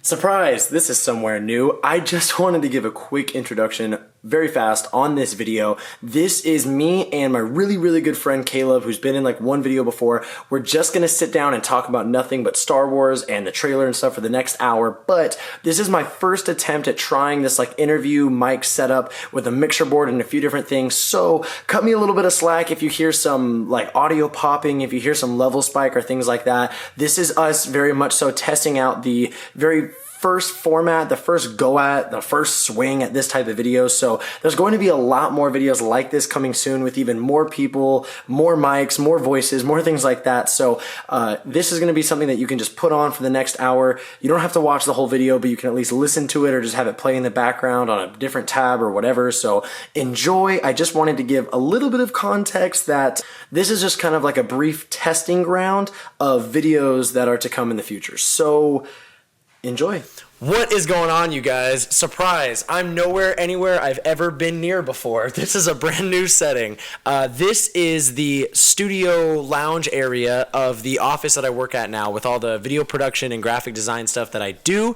Surprise! This is somewhere new. I just wanted to give a quick introduction very fast on this video. This is me and my really good friend Caleb, who's been in like one video before. We're just gonna sit down and talk about nothing but Star Wars and the trailer and stuff for the next hour, but this is my first attempt at trying this like interview mic setup with a mixer board and a few different things, so cut me a little bit of slack if you hear some like audio popping, if you hear some level spike or things like that. This is us very much so testing out the very first format, the first go at, the first swing at this type of video. So there's going to be a lot more videos like this coming soon with even more people, more mics, more voices, more things like that. So this is going to be something that you can just put on for the next hour. You don't have to watch the whole video, but you can at least listen to it or just have it play in the background on a different tab or whatever. So enjoy. I just wanted to give a little bit of context that this is just kind of like a brief testing ground of videos that are to come in the future. So enjoy. What is going on, you guys? Surprise! I'm nowhere anywhere I've ever been near before. This is a brand new setting. This is the studio lounge area of the office that I work at now with all the video production and graphic design stuff that I do.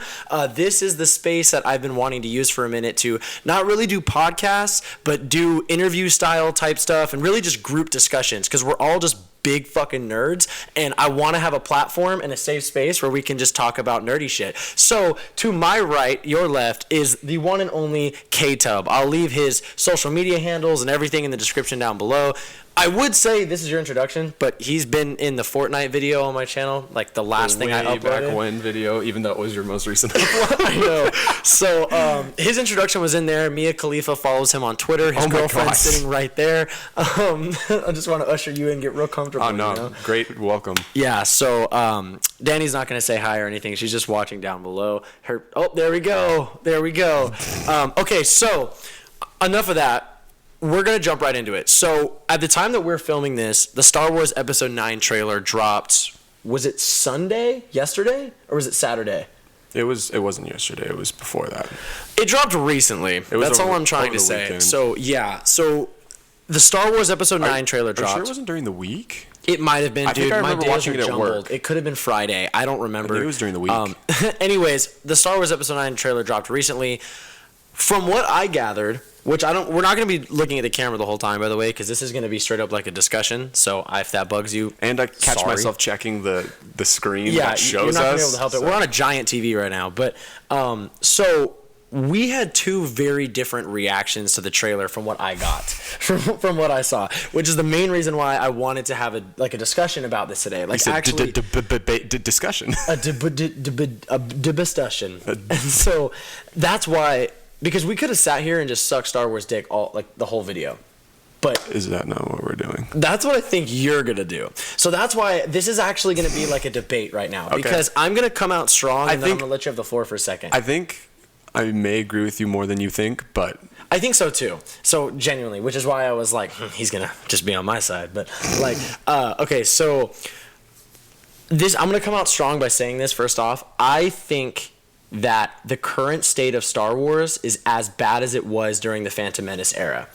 This is the space that I've been wanting to use for a minute to not really do podcasts, but do interview style type stuff and really just group discussions, because we're all just big fucking nerds, and I want to have a platform and a safe space where we can just talk about nerdy shit. So to my right, your left, is the one and only K-Tub. I'll leave his social media handles and everything in the description down below. I would say this is your introduction, but he's been in the Fortnite video on my channel, like the last thing I uploaded. Back when video, even though it was your most recent. I know. So his introduction was in there. Mia Khalifa follows him on Twitter. His girlfriend's sitting right there. I just want to usher you in and get real comfortable. Oh, no. You know? Great. Welcome. Yeah. So Danny's not going to say hi or anything. She's just watching down below. There we go. There we go. Okay, so enough of that. We're going to jump right into it. So at the time that we're filming this, the Star Wars Episode 9 trailer dropped. Was it Sunday? Yesterday? Or was it Saturday? It wasn't yesterday. It was before that. It dropped recently. That's all I'm trying to say. Weekend. So, yeah. So the Star Wars Episode 9 trailer dropped. Are you sure it wasn't during the week? It might have been, dude. I remember watching it at work. It could have been Friday. I don't remember. I think it was during the week. Anyways, the Star Wars Episode 9 trailer dropped recently. From what I gathered, which we're not going to be looking at the camera the whole time, by the way, because this is going to be straight up like a discussion. So if that bugs you, and I catch myself checking the screen that shows you're not us. Gonna be able to help it. We're on a giant TV right now, but so we had two very different reactions to the trailer from what I got, from what I saw, which is the main reason why I wanted to have a discussion about this today. Like actually, discussion, a discussion, and so that's why. Because we could have sat here and just sucked Star Wars dick the whole video. But is that not what we're doing? That's what I think you're going to do. So that's why this is actually going to be like a debate right now. Okay. Because I'm going to come out strong and then I'm going to let you have the floor for a second. I think I may agree with you more than you think, but I think so too. So genuinely, which is why I was like, he's going to just be on my side. But like, okay, so I'm going to come out strong by saying this first off. I think that the current state of Star Wars is as bad as it was during the Phantom Menace era.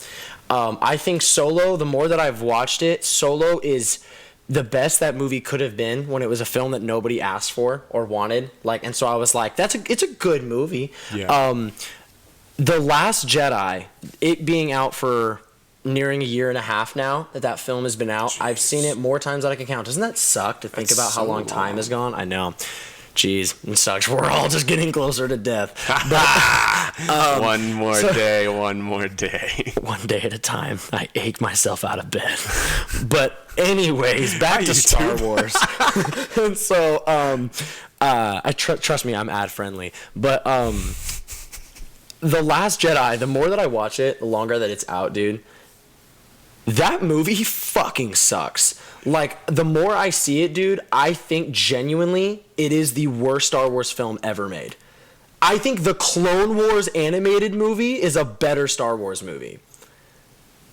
I think Solo, the more that I've watched it, Solo is the best that movie could have been when it was a film that nobody asked for or wanted. And so I was like, it's a good movie. Yeah. The Last Jedi, it being out for nearing a year and a half now that film has been out. Jeez. I've seen it more times than I can count. Doesn't that suck to think about how long time has gone? I know. Jeez, it sucks. We're all just getting closer to death. But, one more day. One day at a time. I ache myself out of bed. But anyways, back to Star Wars. And so, trust me, I'm ad friendly. But The Last Jedi, the more that I watch it, the longer that it's out, dude. That movie fucking sucks. Like, the more I see it, dude, I think genuinely it is the worst Star Wars film ever made. I think the Clone Wars animated movie is a better Star Wars movie.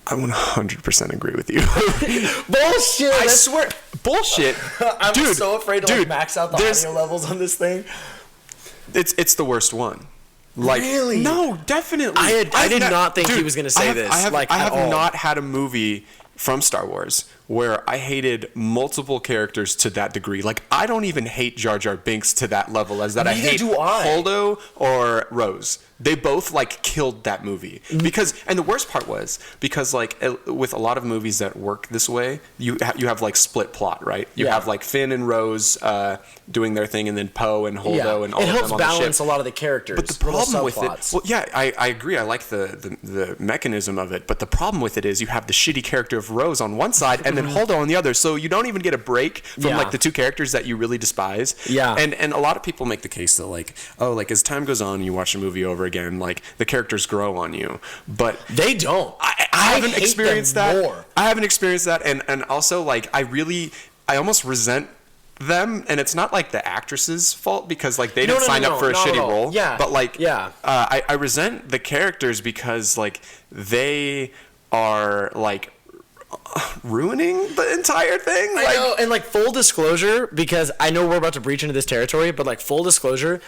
I 100% agree with you. Bullshit! I swear. Bullshit. I'm so afraid to max out the audio levels on this thing. It's the worst one. Really? No, definitely. I did not think he was going to say this. I have not had a movie from Star Wars where I hated multiple characters to that degree. Like, I don't even hate Jar Jar Binks to that level as that I hate Holdo or Rose. They both like killed that movie because, and the worst part was because like with a lot of movies that work this way, you have like split plot, right? You have like Finn and Rose doing their thing, and then Poe and Holdo and all of them on the ship. It helps balance a lot of the characters. But the problem with it, well, yeah, I agree. I like the mechanism of it, but the problem with it is you have the shitty character of Rose on one side and then Holdo on the other, so you don't even get a break from like the two characters that you really despise. Yeah, and a lot of people make the case that like, oh, like as time goes on, and you watch a movie over again, like the characters grow on you, but they don't. I haven't experienced that. More. I haven't experienced that, and also like I almost resent them, and it's not like the actress's fault because like they didn't sign up for a shitty role. Yeah, but like I resent the characters because like they are like ruining the entire thing. I know, and like full disclosure, because I know we're about to breach into this territory, but like full disclosure,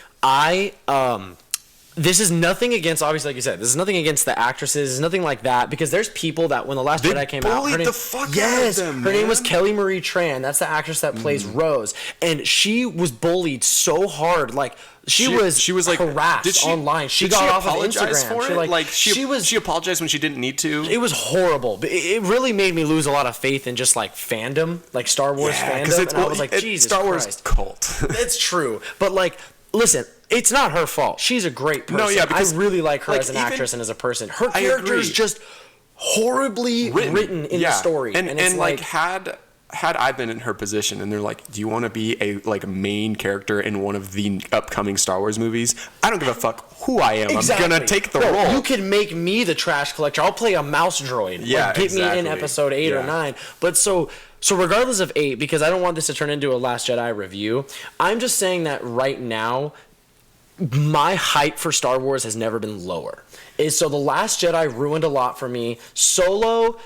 this is nothing against, obviously, like you said, this is nothing against the actresses, it's nothing like that, because there's people that when The Last Jedi came out, her name was Kelly Marie Tran. That's the actress that plays Rose, and she was bullied so hard, like she was like harassed online. She got off of Instagram. She apologized when she didn't need to. It was horrible. But it really made me lose a lot of faith in just like fandom, like Star Wars fandom. And I was like, Jesus Star Wars Christ. Cult. It's true, but like, listen. It's not her fault. She's a great person. No, yeah, because I really like her as an actress and as a person. Her character is just horribly written in the story. And it's like had I been in her position and they're like, do you want to be a like main character in one of the upcoming Star Wars movies? I don't give a fuck who I am. Exactly. I'm gonna take the role. You can make me the trash collector. I'll play a mouse droid. Yeah, like, get me in episode 8 or 9. But so regardless of 8, because I don't want this to turn into a Last Jedi review, I'm just saying that right now, my hype for Star Wars has never been lower. So The Last Jedi ruined a lot for me. Solo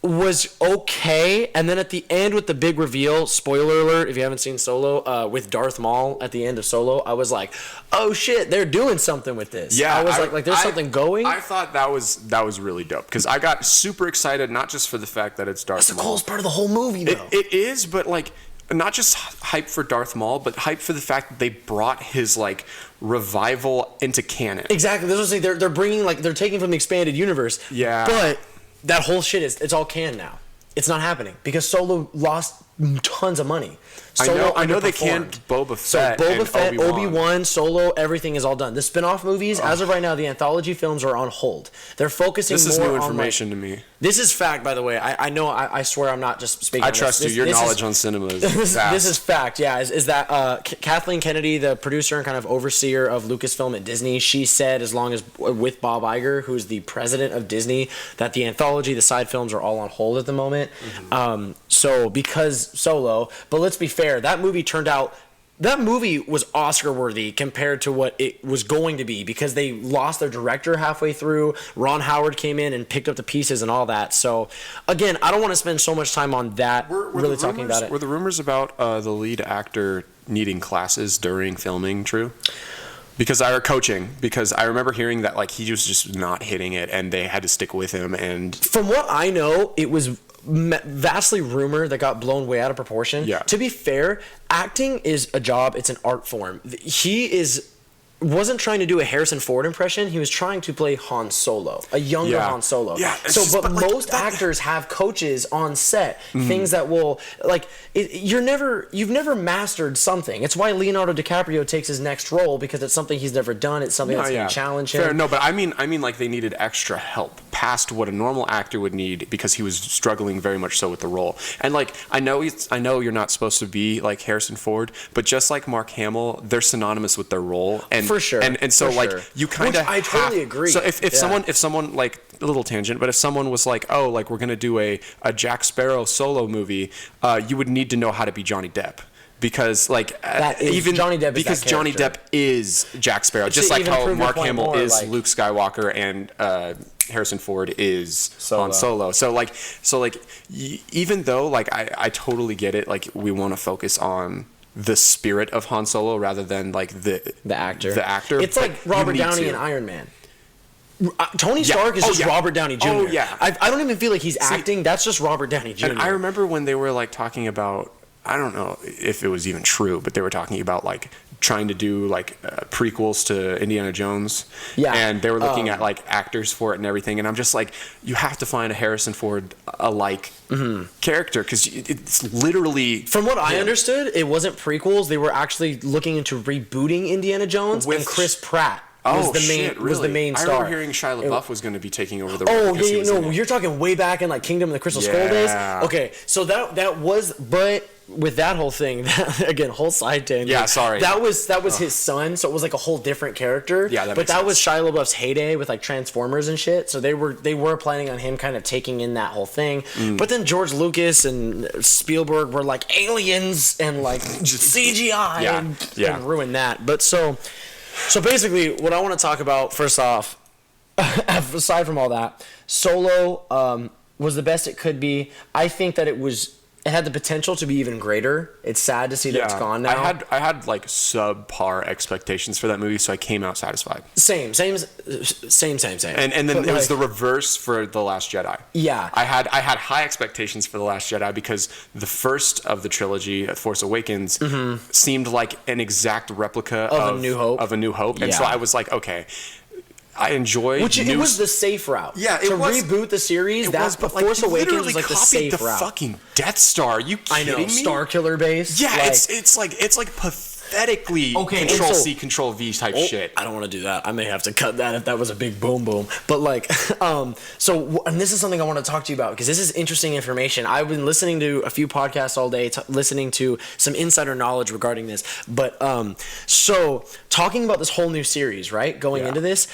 was okay, and then at the end with the big reveal, spoiler alert if you haven't seen Solo, with Darth Maul at the end of Solo, I was like, oh shit, they're doing something with this. Yeah, I was like there's something going. I thought that was really dope because I got super excited, not just for the fact that it's Darth Maul. That's the coolest part of the whole movie, though. It is, but like not just hype for Darth Maul, but hype for the fact that they brought his like revival into canon. Exactly. That's what I'm saying. They're bringing like they're taking from the expanded universe. Yeah. But that whole shit it's all canon now. It's not happening because Solo lost tons of money. I know they can't Boba Fett. So Boba Fett, Obi-Wan, Solo, everything is all done. The spin-off movies, as of right now, the anthology films are on hold. They're focusing more on... This is new information to me. This is fact, by the way. I know, I swear I'm not just speaking I trust you. Your knowledge on cinema is vast. This is fact, yeah. Is that Kathleen Kennedy, the producer and kind of overseer of Lucasfilm at Disney, she said as long as with Bob Iger, who's the president of Disney, that the anthology, the side films are all on hold at the moment. Mm-hmm. So because Solo, but let's be fair, that movie turned out... That movie was Oscar-worthy compared to what it was going to be because they lost their director halfway through. Ron Howard came in and picked up the pieces and all that. So, again, I don't want to spend so much time on that, talking about it. Were the rumors about the lead actor needing classes during filming true? Because I remember hearing that like he was just not hitting it and they had to stick with him. And from what I know, it was vastly rumor that got blown way out of proportion. Yeah. To be fair, acting is a job. It's an art form. He wasn't trying to do a Harrison Ford impression. He was trying to play Han Solo, a younger Han Solo. Yeah. But most actors have coaches on set, things that will like. You've never mastered something. It's why Leonardo DiCaprio takes his next role because it's something he's never done. It's something that's going to challenge him. Fair. No, but I mean like they needed extra help past what a normal actor would need because he was struggling very much so with the role. And like I know you're not supposed to be like Harrison Ford, but just like Mark Hamill, they're synonymous with their role. And for sure. And so like you kind of I totally agree. So if someone like a little tangent, but if someone was like, oh, like we're gonna do a Jack Sparrow solo movie, you would need to know how to be Johnny Depp. Because like even Johnny Depp because Johnny Depp is Jack Sparrow, just like how Mark Hamill is like Luke Skywalker and Harrison Ford is Han Solo. So like even though like I totally get it, like we want to focus on the spirit of Han Solo rather than like the actor. It's like Robert Downey in Iron Man. Tony Stark is just Robert Downey Jr. Oh yeah. I don't even feel like he's acting. That's just Robert Downey Jr. And I remember when they were like talking about, I don't know if it was even true, but they were talking about like trying to do like prequels to Indiana Jones. Yeah. And they were looking at like actors for it and everything. And I'm just like, you have to find a Harrison Ford alike character, because it's literally. From what I understood, it wasn't prequels. They were actually looking into rebooting Indiana Jones, and Chris Pratt. Was the main star. I remember hearing Shia LaBeoff was going to be taking over the role. Oh yeah, no, you're talking way back in like Kingdom of the Crystal Skull days. Okay, so that was, but with that whole thing, again, whole side tangent. Yeah, sorry. That was his son, so it was like a whole different character. Yeah, but that was Shia LaBeouf's heyday with like Transformers and shit. So they were planning on him kind of taking in that whole thing. But then George Lucas and Spielberg were like aliens and like CGI and ruined that. But so basically, what I want to talk about first off, aside from all that, Solo was the best it could be. I think that it had the potential to be even greater. It's sad to see that it's gone now. I had like subpar expectations for that movie, so I came out satisfied. Same. And then it was the reverse for The Last Jedi. Yeah. I had high expectations for The Last Jedi because the first of the trilogy, Force Awakens, seemed like an exact replica of A New Hope. And so I was like, okay, I enjoy. It was the safe route. Yeah, to reboot the series. But Force Awakens was like the safe route. Fucking Death Star. Are you kidding me? Star Killer base. Yeah, it's like pathetically Control C, Control V type shit. I don't want to do that. I may have to cut that if that was a big boom. But like, and this is something I want to talk to you about because this is interesting information. I've been listening to a few podcasts all day, listening to some insider knowledge regarding this. But so talking about this whole new series, right? Going into this,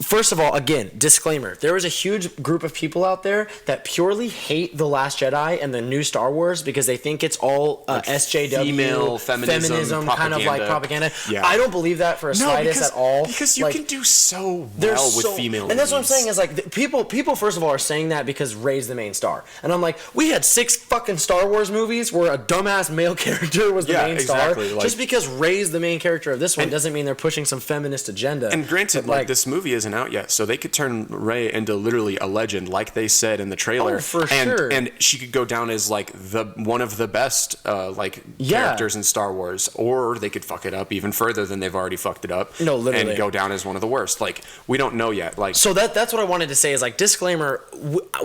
first of all, again, disclaimer: there is a huge group of people out there that purely hate The Last Jedi and the new Star Wars because they think it's all SJW, female feminism kind of like propaganda. Yeah. I don't believe that for a slightest at all. Because you can do so well with female and that's what I'm saying is like people first of all are saying that because Rey's the main star. And I'm like, we had 6 fucking Star Wars movies where a dumbass male character was the main star. Like, just because Rey's the main character of this one doesn't mean they're pushing some feminist agenda. And granted, like this movie isn't out yet, so they could turn Rey into literally a legend, like they said in the trailer. Oh, for sure. And she could go down as like one of the best characters in Star Wars, or they could fuck it up even further than they've already fucked it up. No, literally. And go down as one of the worst. Like, we don't know yet. Like, so that's what I wanted to say is like, disclaimer,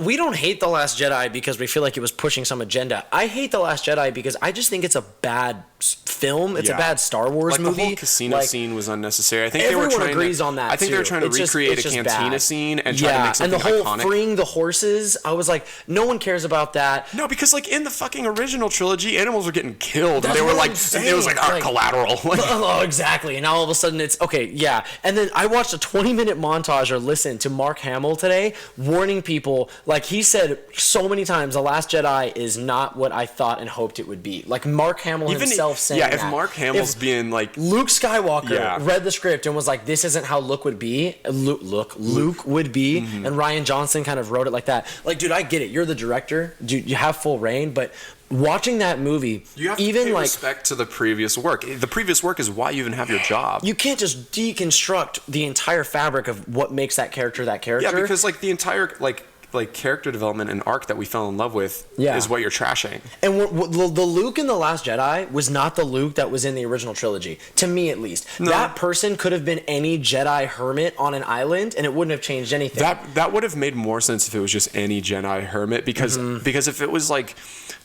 we don't hate The Last Jedi because we feel like it was pushing some agenda. I hate The Last Jedi because I just think it's a bad film. It's a bad Star Wars movie. The whole casino scene was unnecessary. I think everyone they were trying agrees on that. I think they were trying to recreate a cantina scene and try to make something iconic. And the whole freeing the horses, I was like, no one cares about that. No, because like in the fucking original trilogy, animals were getting killed, and they were like, it was like collateral. Oh, exactly. And now all of a sudden it's okay, yeah. And then I watched a 20-minute montage or listened to Mark Hamill today warning people, like he said so many times, The Last Jedi is not what I thought and hoped it would be. Like Mark Hamill himself saying that. Yeah, if Mark Hamill's being like Luke Skywalker read the script and was like, this isn't how Luke would be. Luke would be, and Rian Johnson kind of wrote it like that. Like, dude, I get it. You're the director. Dude, you have full reign, but watching that movie, you have to pay respect to the previous work. The previous work is why you even have your job. You can't just deconstruct the entire fabric of what makes that character. Yeah, because like the entire like character development and arc that we fell in love with is what you're trashing. And the Luke in The Last Jedi was not the Luke that was in the original trilogy, to me at least. No. That person could have been any Jedi hermit on an island, and it wouldn't have changed anything. That would have made more sense if it was just any Jedi hermit, because if it was like,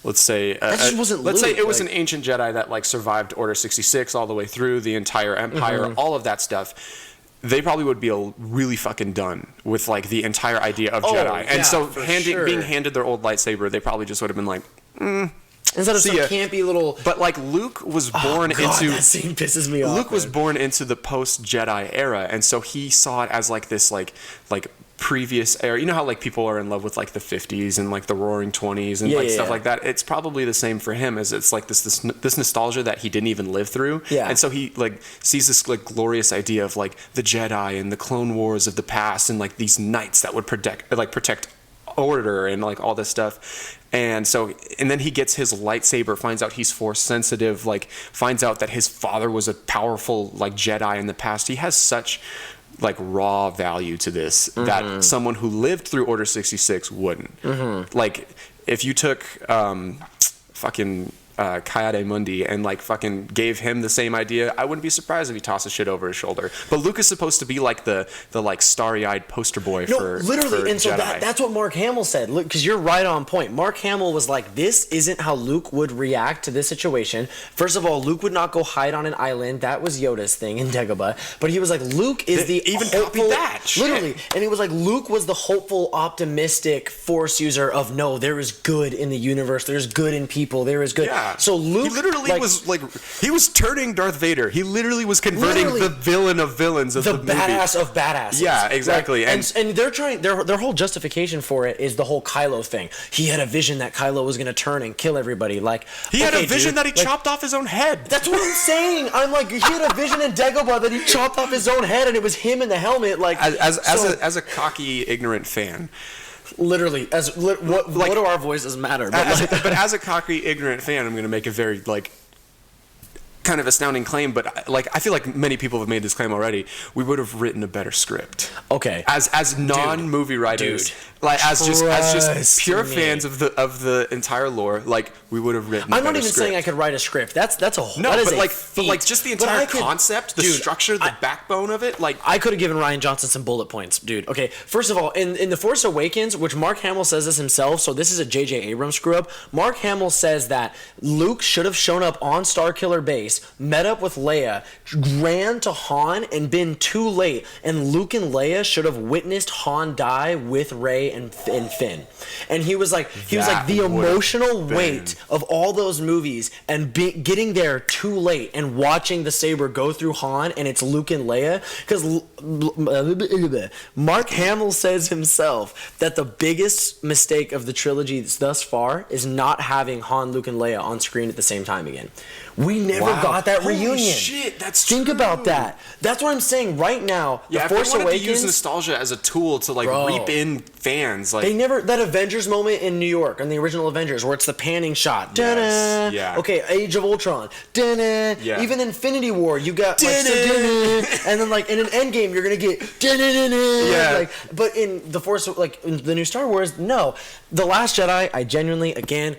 let's say it was an ancient Jedi that like survived Order 66 all the way through the entire Empire, all of that stuff. They probably would be really fucking done with like the entire idea of Jedi. And so being handed their old lightsaber, they probably just would have been like, instead of some campy little. But like Luke was born into that scene pisses me off. Luke was born into the post Jedi era, and so he saw it as like this like previous era. You know how like people are in love with like the 50s and like the Roaring 20s and stuff like that. It's probably the same for him, as it's like this nostalgia that he didn't even live through. Yeah. And so he like sees this like glorious idea of like the Jedi and the Clone Wars of the past and like these knights that would protect order and like all this stuff. And then he gets his lightsaber, finds out he's force sensitive, like finds out that his father was a powerful like Jedi in the past. He has such like raw value to this that someone who lived through Order 66 wouldn't. Like if you took fucking Kayade Mundi and like fucking gave him the same idea, I wouldn't be surprised if he tosses shit over his shoulder. But Luke is supposed to be like the like starry-eyed poster boy for literally, for and so Jedi. that's what Mark Hamill said. Look, because you're right on point. Mark Hamill was like, "This isn't how Luke would react to this situation." First of all, Luke would not go hide on an island. That was Yoda's thing in Dagobah. But he was like, "Luke is the even hopeful, copied that shit. literally," and he was like, "Luke was the hopeful, optimistic Force user of no, there is good in the universe. There's good in people. There is good." Yeah. So Luke, he literally was like, he was turning Darth Vader. He literally was converting the villain of villains of the movie. badass of badasses. Yeah, exactly. Like, and they're trying. Their whole justification for it is the whole Kylo thing. He had a vision that Kylo was going to turn and kill everybody. Like he had a vision that he chopped off his own head. That's what I'm saying. I'm like, he had a vision in Dagobah that he chopped off his own head, and it was him in the helmet. Like as a cocky, ignorant fan. Literally, what do our voices matter? But as a cocky, ignorant fan, I'm going to make a very like kind of astounding claim, but like I feel like many people have made this claim already. We would have written a better script. Okay. As non-movie writers, like as just pure fans of the entire lore, like we would have written. I'm not even script. saying I could write a script. That's a whole. No, that is but a like feat. but like just the entire concept, the structure, the backbone of it. Like I could have given Rian Johnson some bullet points, dude. Okay, first of all, in The Force Awakens, which Mark Hamill says this himself, so this is a J.J. Abrams screw up. Mark Hamill says that Luke should have shown up on Starkiller Base, met up with Leia, ran to Han, and been too late. And Luke and Leia should have witnessed Han die with Rey and Finn. And he was like, the emotional weight of all those movies and getting there too late and watching the saber go through Han and it's Luke and Leia. Because Mark Hamill says himself that the biggest mistake of the trilogy thus far is not having Han, Luke, and Leia on screen at the same time again. We never got that reunion. Holy shit, that's Think true. about that. That's what I'm saying right now. Yeah, The Force if they wanted Awakens, to use nostalgia as a tool to like reap in fans, like they never that Avengers moment in New York in the original Avengers where it's the panning shot. Yes, yeah. Okay, Age of Ultron. Da-na. Yeah. Even Infinity War, you got like, and then like in an Endgame, you're gonna get yeah. Like, but in the Force, like in the new Star Wars, no. The Last Jedi, I genuinely again.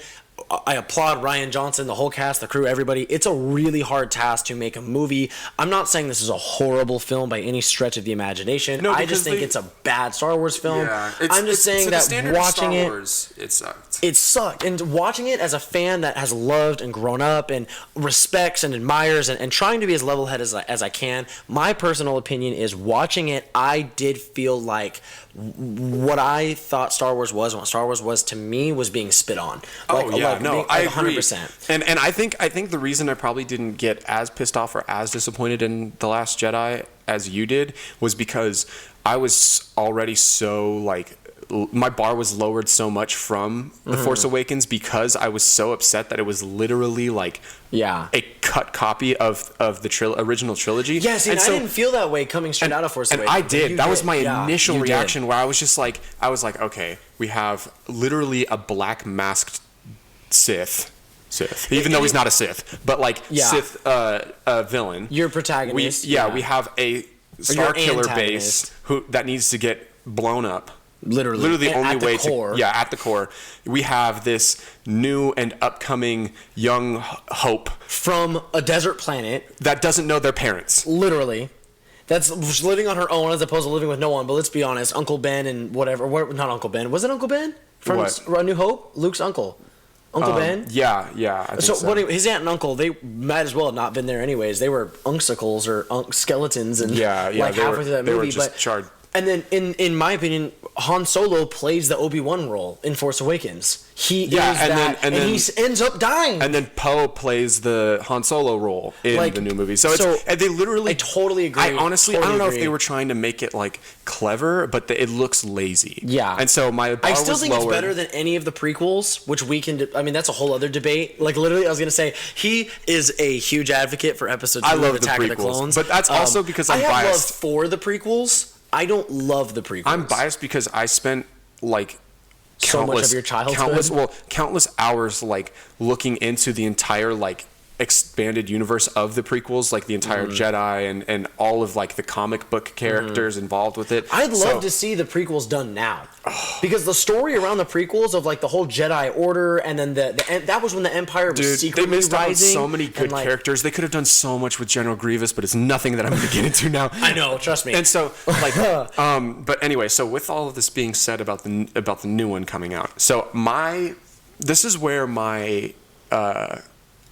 I applaud Rian Johnson, the whole cast, the crew, everybody. It's a really hard task to make a movie. I'm not saying this is a horrible film by any stretch of the imagination. No, I just think it's a bad Star Wars film. Yeah, I'm just saying that watching it, it sucked. it sucked. And watching it as a fan that has loved and grown up and respects and admires and trying to be as level-headed as I can, my personal opinion is watching it, I did feel like what I thought Star Wars was, and what Star Wars was to me, was being spit on. I agree. 100%. And I think the reason I probably didn't get as pissed off or as disappointed in The Last Jedi as you did was because I was already so like my bar was lowered so much from The Force Awakens because I was so upset that it was literally like a cut copy of the original trilogy. Yes, and so, I didn't feel that way coming straight out of Force Awakens. And I did. That was my initial reaction where I was just like, okay, we have literally a black masked Sith, even though he's not a Sith, but like Sith villain. Your protagonist. We have a Starkiller base that needs to get blown up. Literally the only way to at the core. We have this new and upcoming young hope from a desert planet that doesn't know their parents. Literally. That's living on her own as opposed to living with no one. But let's be honest, Uncle Ben and whatever. Not Uncle Ben. Was it Uncle Ben from A New Hope? Luke's uncle. Uncle Ben? Yeah. I think so. His aunt and uncle, they might as well have not been there anyways. They were unksicles or skeletons and halfway through that movie. They were just charred. And then, in my opinion, Han Solo plays the Obi-Wan role in Force Awakens. He he ends up dying. And then Poe plays the Han Solo role in the new movie. So they literally. I totally agree. I don't know if they were trying to make it like clever, but it looks lazy. Yeah. And so my bar I still was think lowered. It's better than any of the prequels, which we can. I mean, that's a whole other debate. Like literally, I was gonna say he is a huge advocate for Episode 2 of Attack of the Clones, but that's also because I'm biased. I have love for the prequels. I don't love the prequels. I'm biased because I spent like so much of your childhood, countless hours like looking into the entire like expanded universe of the prequels, like the entire Jedi and all of like the comic book characters involved with it. I'd love to see the prequels done now, because the story around the prequels of like the whole Jedi Order, and then that was when the Empire was secretly they missed out on rising. so many good characters. They could have done so much with General Grievous, but it's nothing that I'm going to get into now. I know, trust me. And so, like, but anyway, so with all of this being said about the new one coming out, so this is where my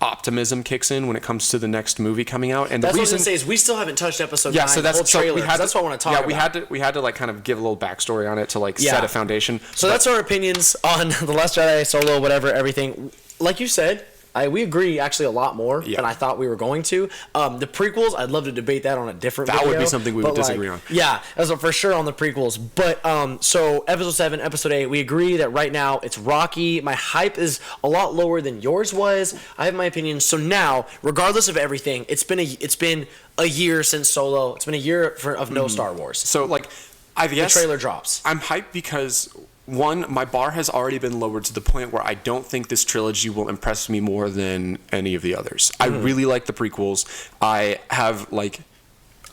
optimism kicks in when it comes to the next movie coming out. And that's the what I reason, was gonna say is we still haven't touched episode 9, so the whole trailer. That's what I want to talk about. We had to like kind of give a little backstory on it to like set a foundation. So that's our opinions on The Last Jedi, Solo, whatever, everything. Like you said, we agree actually a lot more than I thought we were going to. The prequels, I'd love to debate that on a different video. That would be something we would disagree on. Yeah, that's for sure on the prequels. But so episode 7, episode 8, we agree that right now it's rocky. My hype is a lot lower than yours was. I have my opinion. So now, regardless of everything, it's been a year since Solo. It's been a year of no Star Wars. So like, I guess the trailer drops. I'm hyped because, one, my bar has already been lowered to the point where I don't think this trilogy will impress me more than any of the others. I really like the prequels. I have like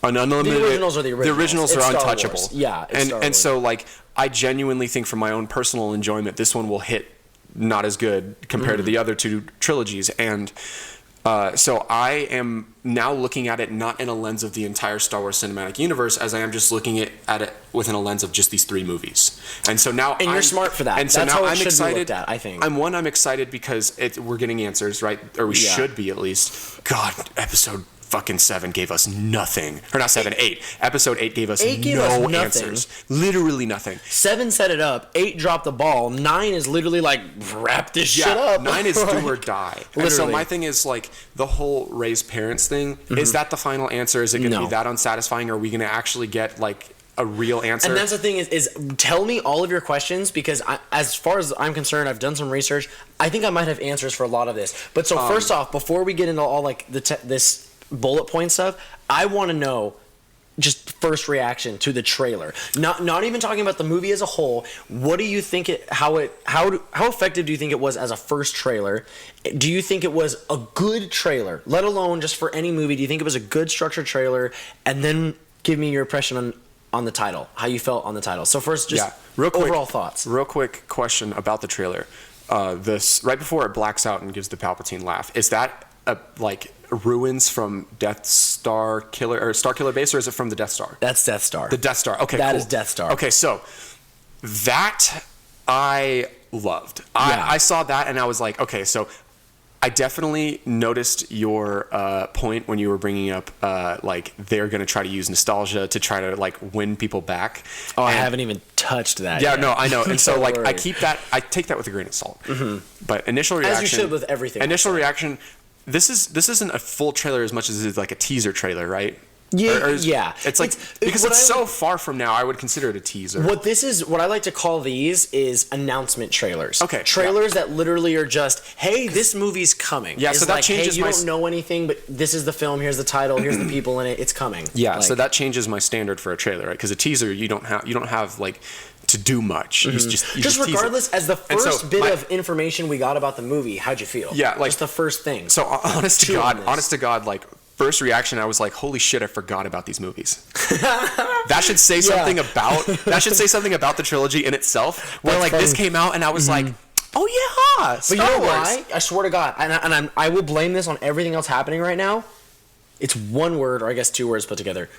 an unlimited. The originals are the originals. The originals it's are Star untouchable. Wars. Yeah, it's Star and Wars. so like I genuinely think for my own personal enjoyment, this one will hit not as good compared to the other two trilogies. And so I am now looking at it not in a lens of the entire Star Wars cinematic universe, as I am just looking at it within a lens of just these 3 movies. And so now, you're smart for that. And so that's now how it I'm should excited. be looked at, I think. I'm excited because we're getting answers, right? Or we should be at least. God, episode fucking 7 gave us nothing. Or not 7, 8. Episode 8 gave us no answers. Literally nothing. 7 set it up. 8 dropped the ball. 9 is literally like, wrap this shit up. 9 is do or die. And so my thing is like the whole raised parents thing. Is that the final answer? Is it going to be that unsatisfying? Or are we going to actually get like a real answer? And that's the thing is tell me all of your questions, because as far as I'm concerned, I've done some research. I think I might have answers for a lot of this. But so first off, before we get into all like this bullet point stuff, I want to know just first reaction to the trailer. Not even talking about the movie as a whole. What do you think how effective do you think it was as a first trailer? Do you think it was a good trailer, let alone just for any movie? Do you think it was a good structured trailer? And then give me your impression on the title, how you felt on the title. So first, just real quick, overall thoughts. Real quick question about the trailer. This right before it blacks out and gives the Palpatine laugh. Is that like ruins from Death Star Killer or Star Killer Base, or is it from the Death Star? That's Death Star. The Death Star. Okay, that cool. is Death Star. Okay, so that I loved. I saw that and I was like, okay, so I definitely noticed your point when you were bringing up like they're gonna try to use nostalgia to try to like win people back. Oh, I haven't even touched that. Yeah, yet. no, I know. And so like worry. I take that with a grain of salt. But initial reaction, as you should with everything. Initial reaction. This isn't a full trailer as much as it is like a teaser trailer, right? Yeah, It's like because it's so far from now, I would consider it a teaser. What I like to call these is announcement trailers. Okay, trailers that literally are just, hey, this movie's coming. Yeah, it's so that like, changes hey, you don't know anything, but this is the film. Here's the title. Here's the people in it. It's coming. Yeah, so that changes my standard for a trailer, right? Because a teaser, you don't have like to do much. You just regardless, as the first so bit of information we got about the movie, how'd you feel? Yeah, like just the first thing. So honest to God, like first reaction, I was like, holy shit, I forgot about these movies. That should say something about the trilogy in itself. Where like this came out and I was like, oh yeah, Star but you know Wars. why? I swear to God, and I will blame this on everything else happening right now. It's one word, or I guess 2 words put together.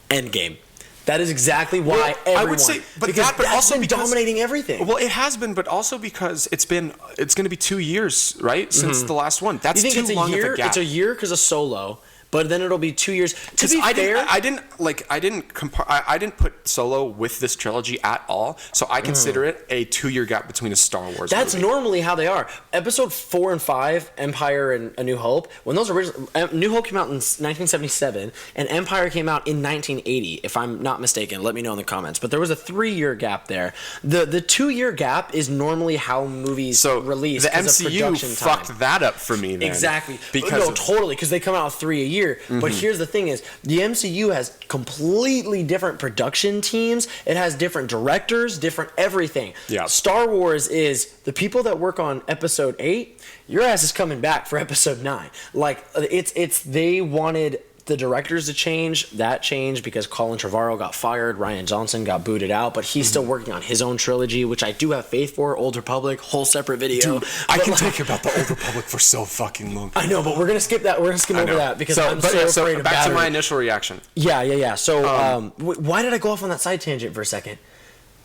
Endgame. That is exactly why everyone. I would say, but also been dominating everything. Well, it has been, but also because it's going to be 2 years, right, since the last one. That's you think too long of a gap. It's a year because of Solo, but then it'll be 2 years. To be fair, I didn't put Solo with this trilogy at all, so I consider it a 2-year gap between a Star Wars. That's movie. normally how they are. Episode 4 and 5, Empire and A New Hope. When those original New Hope came out in 1977, and Empire came out in 1980, if I'm not mistaken. Let me know in the comments. But there was a 3-year gap there. The 2-year gap is normally how movies release. The MCU fucked that up for me. Then, exactly. Because totally, because they come out with 3 a year. year. But here's the thing is, the MCU has completely different production teams. It has different directors, different everything. Yeah. Star Wars is the people that work on episode 8, your ass is coming back for episode 9. Like, they wanted the directors to change. That changed because Colin Trevorrow got fired, Rian Johnson got booted out, but he's still working on his own trilogy, which I do have faith for. Old Republic, whole separate video. Dude, I can talk about the Old Republic for so fucking long. I know, but we're gonna skip that. We're gonna skim over that because I'm so afraid of back to my initial reaction. Yeah. So, why did I go off on that side tangent for a second?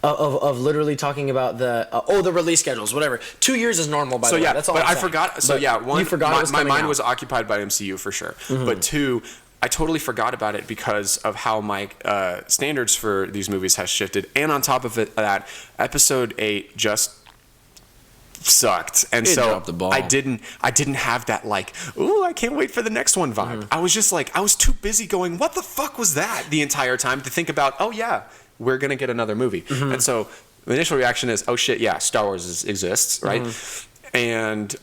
Of literally talking about the release schedules, whatever. 2 years is normal, by the way. That's all. But I forgot. So one, you forgot my mind was occupied by MCU for sure. But 2, I totally forgot about it because of how my standards for these movies has shifted, and on top of it, that episode 8 just sucked, and so I didn't have that like, ooh, I can't wait for the next one vibe. I was just like, I was too busy going, what the fuck was that, the entire time to think about, oh yeah, we're gonna get another movie. And so the initial reaction is, oh shit, yeah, Star Wars exists, right? And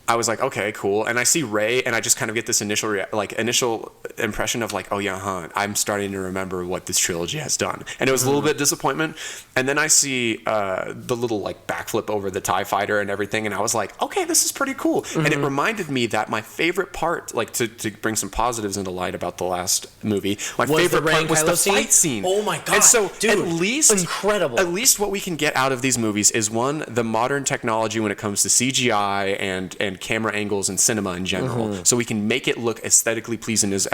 I was like, okay, cool. And I see Rey, and I just kind of get this initial impression of like, oh yeah, I'm starting to remember what this trilogy has done. And it was a little bit disappointment. And then I see the little like backflip over the TIE fighter and everything, and I was like, okay, this is pretty cool. And it reminded me that my favorite part, like to bring some positives into light about the last movie, my favorite part was the fight scene. Oh my god! And so dude, at least incredible. At least what we can get out of these movies is one, the modern technology when it comes to CGI and camera angles and cinema in general, so we can make it look aesthetically pleasing as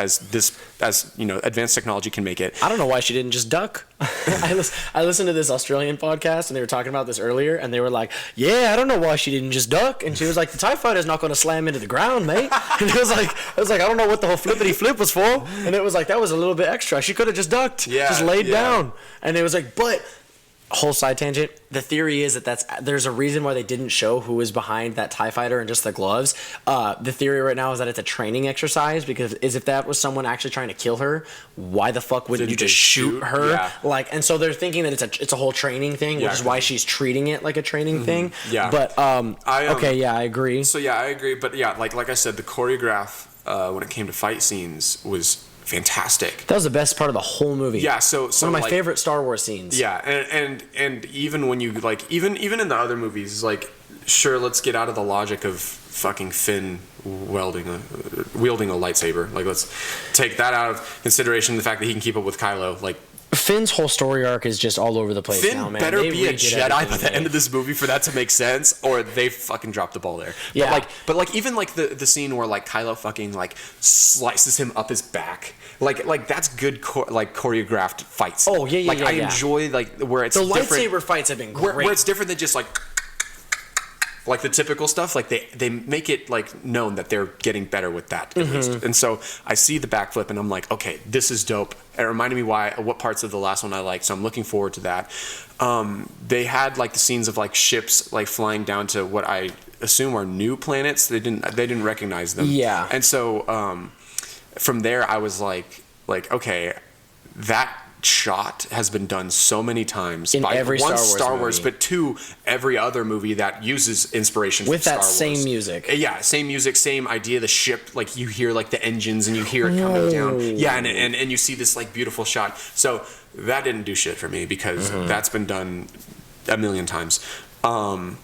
advanced technology can make it. I don't know why she didn't just duck. I listened to this Australian podcast and they were talking about this earlier, and they were like, yeah, I don't know why she didn't just duck. And she was like, the TIE fighter's not going to slam into the ground, mate. And I was like, I don't know what the whole flippity flip was for. And it was like, that was a little bit extra. She could have just ducked, just laid down. And it was like, but whole side tangent. The theory is that there's a reason why they didn't show who was behind that TIE fighter and just the gloves. The theory right now is that it's a training exercise, because if that was someone actually trying to kill her, why the fuck wouldn't you just shoot her? Yeah. Like, and so they're thinking that it's a whole training thing, which is why she's treating it like a training thing. Yeah. But I agree. So yeah, I agree. But yeah, like I said, the choreograph when it came to fight scenes was fantastic. That was the best part of the whole movie. Yeah, so one of my favorite Star Wars scenes. Yeah, and even when you like even in the other movies, like, sure, let's get out of the logic of fucking Finn wielding a lightsaber. Like, let's take that out of consideration. The fact that he can keep up with Kylo, like. Finn's whole story arc is just all over the place Finn now, man. Better be a Jedi by the end of this movie for that to make sense, or they fucking dropped the ball there. Yeah. But even like the scene where like Kylo fucking like slices him up his back, like that's good choreographed fights. Oh yeah. I enjoy like where it's the different. Lightsaber fights have been great. Where it's different than just like the typical stuff. Like they make it like known that they're getting better with that at least. And so I see the backflip and I'm like, okay, this is dope. It reminded me what parts of the last one I liked, so I'm looking forward to that. They had like the scenes of like ships like flying down to what I assume are new planets. They didn't recognize them. Yeah. And so from there I was like okay, that shot has been done so many times in by every Star Wars, movie. but 2, every other movie that uses inspiration with from that Star Wars. same music. Yeah, same music, same idea. The ship, like you hear like the engines and you hear it coming down. Yeah, and you see this like beautiful shot. So that didn't do shit for me because that's been done a million times. And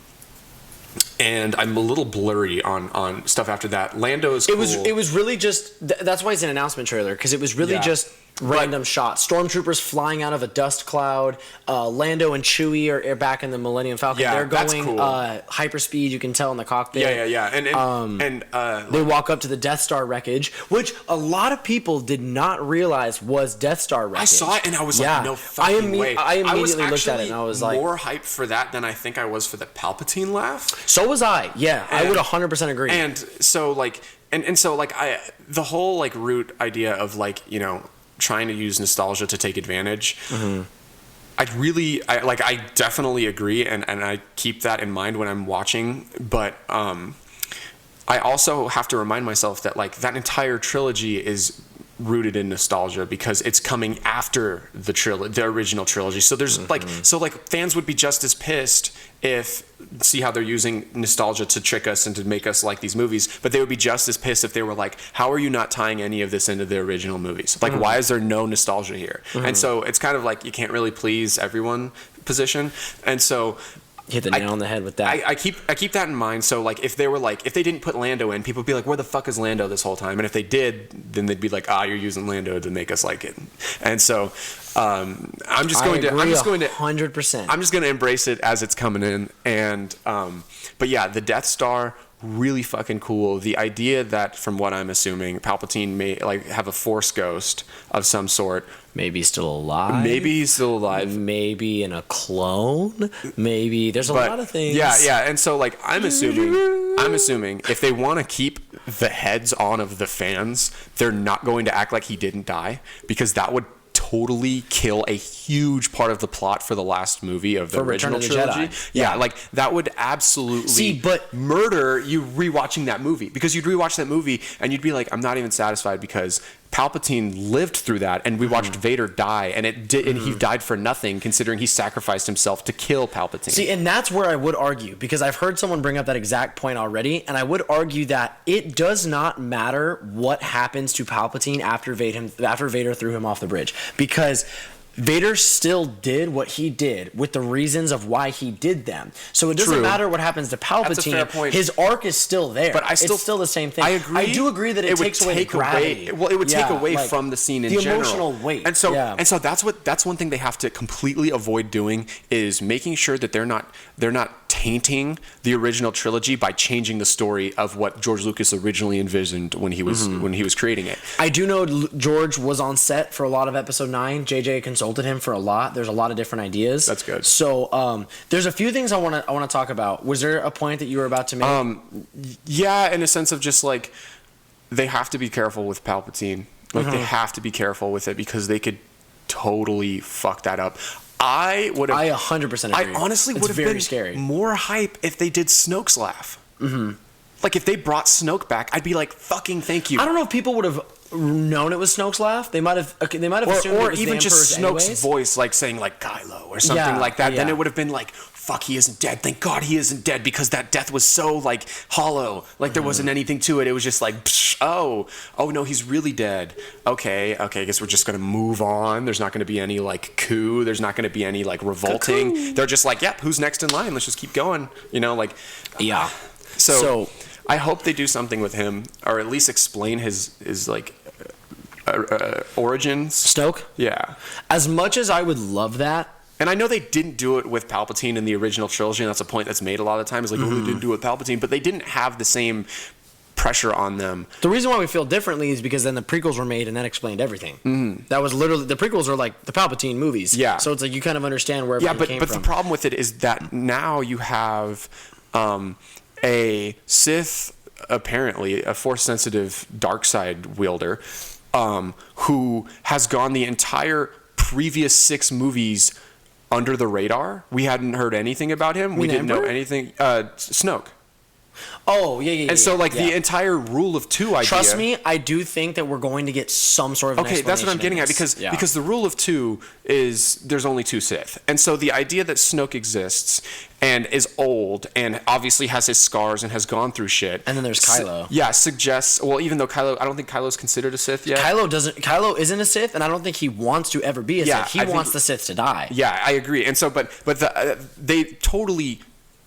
I'm a little blurry on stuff after that. Lando's cool. It was really just that's why it's an announcement trailer, because it was really just random shots. Stormtroopers flying out of a dust cloud. Lando and Chewie are back in the Millennium Falcon. Yeah, they're that's going cool. Hyperspeed. You can tell in the cockpit. Yeah. And they walk up to the Death Star wreckage, which a lot of people did not realize was Death Star wreckage. I saw it and I was like, no fucking way. I immediately looked at it and I was like, more hyped for that than I think I was for the Palpatine laugh. So was I. Yeah, I would 100% agree. And so like, the whole like root idea of like, trying to use nostalgia to take advantage. I definitely agree, and I keep that in mind when I'm watching. But I also have to remind myself that like that entire trilogy is rooted in nostalgia because it's coming after the original trilogy. So there's like fans would be just as pissed if see how they're using nostalgia to trick us and to make us like these movies, but they would be just as pissed if they were like, how are you not tying any of this into the original movies? Like, why is there no nostalgia here? And so it's kind of like you can't really please everyone position. And so hit the nail on the head with that. I keep that in mind. So like if they didn't put Lando in, people would be like, where the fuck is Lando this whole time? And if they did, then they'd be like, you're using Lando to make us like it. And so I'm just going to 100%. I'm just going to embrace it as it's coming in. And but yeah, the Death Star, really fucking cool. The idea that, from what I'm assuming, Palpatine may like have a Force ghost of some sort. Maybe he's still alive. Maybe in a clone. Maybe there's a lot of things. Yeah. And so like I'm assuming if they want to keep the heads on of the fans, they're not going to act like he didn't die, because that would totally kill a huge part of the plot for the last movie of the original trilogy. Yeah, like that would absolutely murder you rewatching that movie, because you'd rewatch that movie and you'd be like, I'm not even satisfied because Palpatine lived through that, and we watched Vader die, and and he died for nothing, considering he sacrificed himself to kill Palpatine. See, and that's where I would argue, because I've heard someone bring up that exact point already, and I would argue that it does not matter what happens to Palpatine after Vader threw him off the bridge, because Vader still did what he did with the reasons of why he did them. So it doesn't matter what happens to Palpatine. That's a fair point. His arc is still there. But it's still the same thing. I agree. I do agree that it takes away the gravity. Well, it would take away from the scene in the general. The emotional weight. And so that's one thing they have to completely avoid doing, is making sure that they're not tainting the original trilogy by changing the story of what George Lucas originally envisioned when he was creating it. I do know George was on set for a lot of Episode 9. JJ consulted him for a lot. There's a lot of different ideas. That's good. So there's a few things I want to talk about. Was there a point that you were about to make? Yeah, in a sense of just like they have to be careful with Palpatine. Like they have to be careful with it, because they could totally fuck that up. I 100% agree. I honestly would have been scary. More hype if they did Snoke's laugh. Like if they brought Snoke back, I'd be like, fucking thank you. I don't know if people would have known it was Snoke's laugh. They might have assumed or it was even the just Emperor's Snoke's anyways. voice, like saying like Kylo or something like that. Yeah. Then it would have been like, fuck, he isn't dead. Thank God he isn't dead, because that death was so like hollow. Like there wasn't anything to it. It was just like, psh, oh no, he's really dead. Okay, I guess we're just gonna move on. There's not gonna be any like coup. There's not gonna be any like revolting. Cuckoo. They're just like, yep, who's next in line? Let's just keep going. You know, like So I hope they do something with him, or at least explain his like origins. Snoke? Yeah. As much as I would love that. And I know they didn't do it with Palpatine in the original trilogy, and that's a point that's made a lot of the time, is like, oh, they didn't do it with Palpatine, but they didn't have the same pressure on them. The reason why we feel differently is because then the prequels were made and that explained everything. That was literally, the prequels are like the Palpatine movies. Yeah. So it's like you kind of understand where everything came from. But the problem with it is that now you have a Sith, apparently a Force-sensitive dark side wielder, who has gone the entire previous 6 movies under the radar. We hadn't heard anything about him. We didn't know anything. Snoke. Oh, yeah. And so, the entire rule of 2 idea... Trust me, I do think that we're going to get some sort of an Okay, that's what I'm getting at, because the rule of 2 is there's only 2 Sith. And so the idea that Snoke exists and is old and obviously has his scars and has gone through shit... And then there's Kylo. Suggests... Well, even though Kylo... I don't think Kylo's considered a Sith yet. Kylo isn't a Sith, and I don't think he wants to ever be a Sith. He wants the Sith to die. Yeah, I agree. And so, they totally...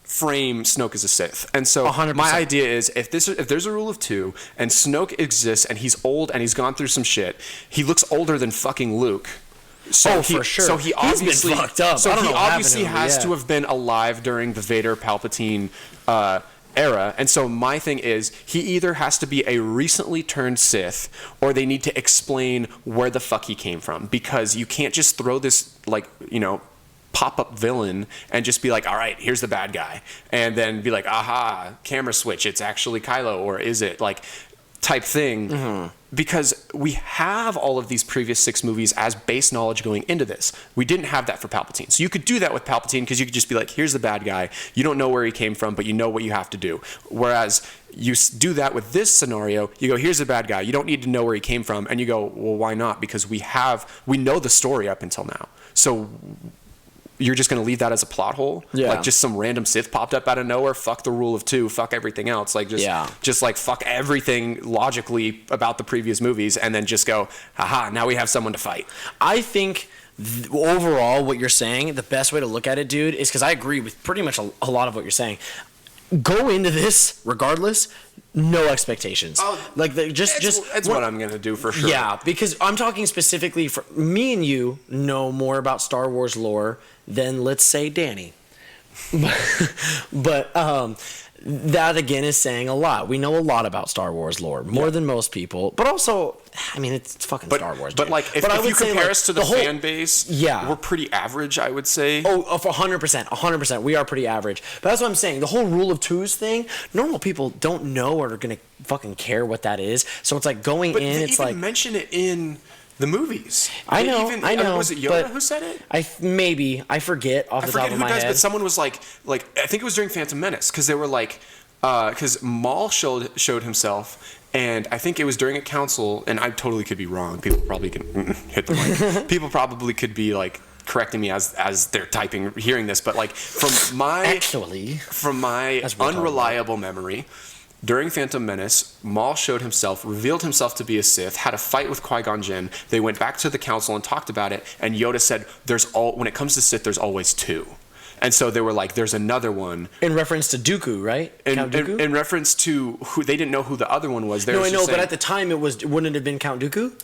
frame Snoke as a Sith. And so 100%. My idea is if there's a rule of 2 and Snoke exists and he's old and he's gone through some shit, he looks older than fucking Luke. So for sure. So he obviously he's been fucked up. So I don't he know what obviously happened to him, has to have been alive during the Vader Palpatine era. And so my thing is, he either has to be a recently turned Sith, or they need to explain where the fuck he came from, because you can't just throw this pop-up villain and just be like, all right, here's the bad guy, and then be like, aha, camera switch, it's actually Kylo, or is it? Like, type thing. Because we have all of these previous 6 movies as base knowledge going into this. We didn't have that for Palpatine. So you could do that with Palpatine because you could just be like, here's the bad guy. You don't know where he came from, but you know what you have to do. Whereas you do that with this scenario, you go, here's the bad guy. You don't need to know where he came from. And you go, well, why not? Because we know the story up until now. So you're just going to leave that as a plot hole? Yeah. Like just some random Sith popped up out of nowhere, fuck the rule of 2, fuck everything else. Like just like fuck everything logically about the previous movies and then just go, haha, now we have someone to fight. I think overall what you're saying, the best way to look at it, dude, is because I agree with pretty much a lot of what you're saying. Go into this regardless, no expectations. Like it's what I'm gonna do for sure. Yeah, because I'm talking specifically for me and you know more about Star Wars lore than, let's say, Danny. but that again is saying a lot. We know a lot about Star Wars lore, more than most people. But also, I mean, it's fucking Star Wars. But dude. like, if you compare us to the fan base, yeah, we're pretty average, I would say. Oh, for 100%, we are pretty average. But that's what I'm saying. The whole rule of 2s thing, normal people don't know or are gonna fucking care what that is. So it's like going in. It's like mention it in the movies. I know. Was it Yoda who said it? I forget off the top of my head. But someone was like I think it was during Phantom Menace because they were like, because Maul showed himself, and I think it was during a council, and I totally could be wrong. People probably can hit the mic. People probably could be like correcting me as they're typing, hearing this, but like from my unreliable memory. During Phantom Menace, Maul showed himself, revealed himself to be a Sith, had a fight with Qui-Gon Jinn. They went back to the council and talked about it, and Yoda said, when it comes to Sith, there's always 2. And so they were like, there's another one. In reference to Dooku, right? Count Dooku? In reference to who, they didn't know who the other one was. No, I know, but at the time, wouldn't it have been Count Dooku?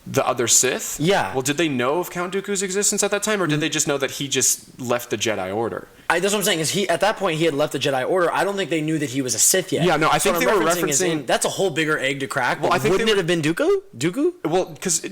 The other Sith? Yeah. Well, did they know of Count Dooku's existence at that time, or did they just know that he just left the Jedi Order? That's what I'm saying. Is at that point he had left the Jedi Order? I don't think they knew that he was a Sith yet. Yeah, no, I think they were referencing. That's a whole bigger egg to crack. Well, I think wouldn't it have been Dooku? Dooku? Well, because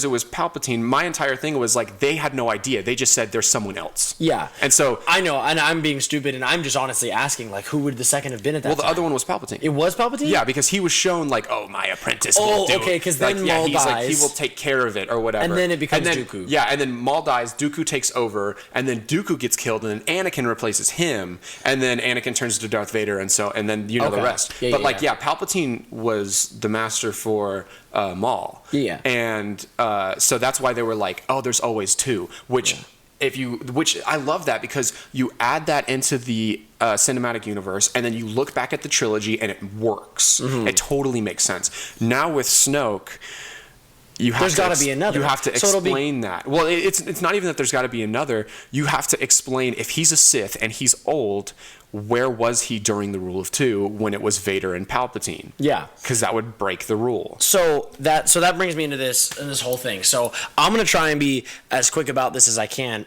it was Palpatine. My entire thing was like they had no idea. They just said there's someone else. Yeah. And so I know, and I'm being stupid, and I'm just honestly asking, like, who would the second have been at that time? Well, the other one was Palpatine. It was Palpatine? Yeah, because he was shown like, oh, my apprentice will do it. Okay, because then Maul dies. Like, he will take care of it or whatever. And then it becomes Dooku. Yeah, and then Maul dies, Dooku takes over, and then Dooku gets killed, and then Anakin replaces him, and then Anakin turns into Darth Vader, and then the rest. Yeah, Palpatine was the master for Maul. Yeah. And so that's why they were like, oh, there's always 2, which I love that because you add that into the cinematic universe, and then you look back at the trilogy, and it works. Mm-hmm. It totally makes sense. Now with Snoke, there's got to be another. You have to explain that. Well, it's not even that there's got to be another. You have to explain if he's a Sith and he's old, where was he during the Rule of 2 when it was Vader and Palpatine? Yeah, because that would break the rule. So that brings me into this whole thing. So I'm gonna try and be as quick about this as I can.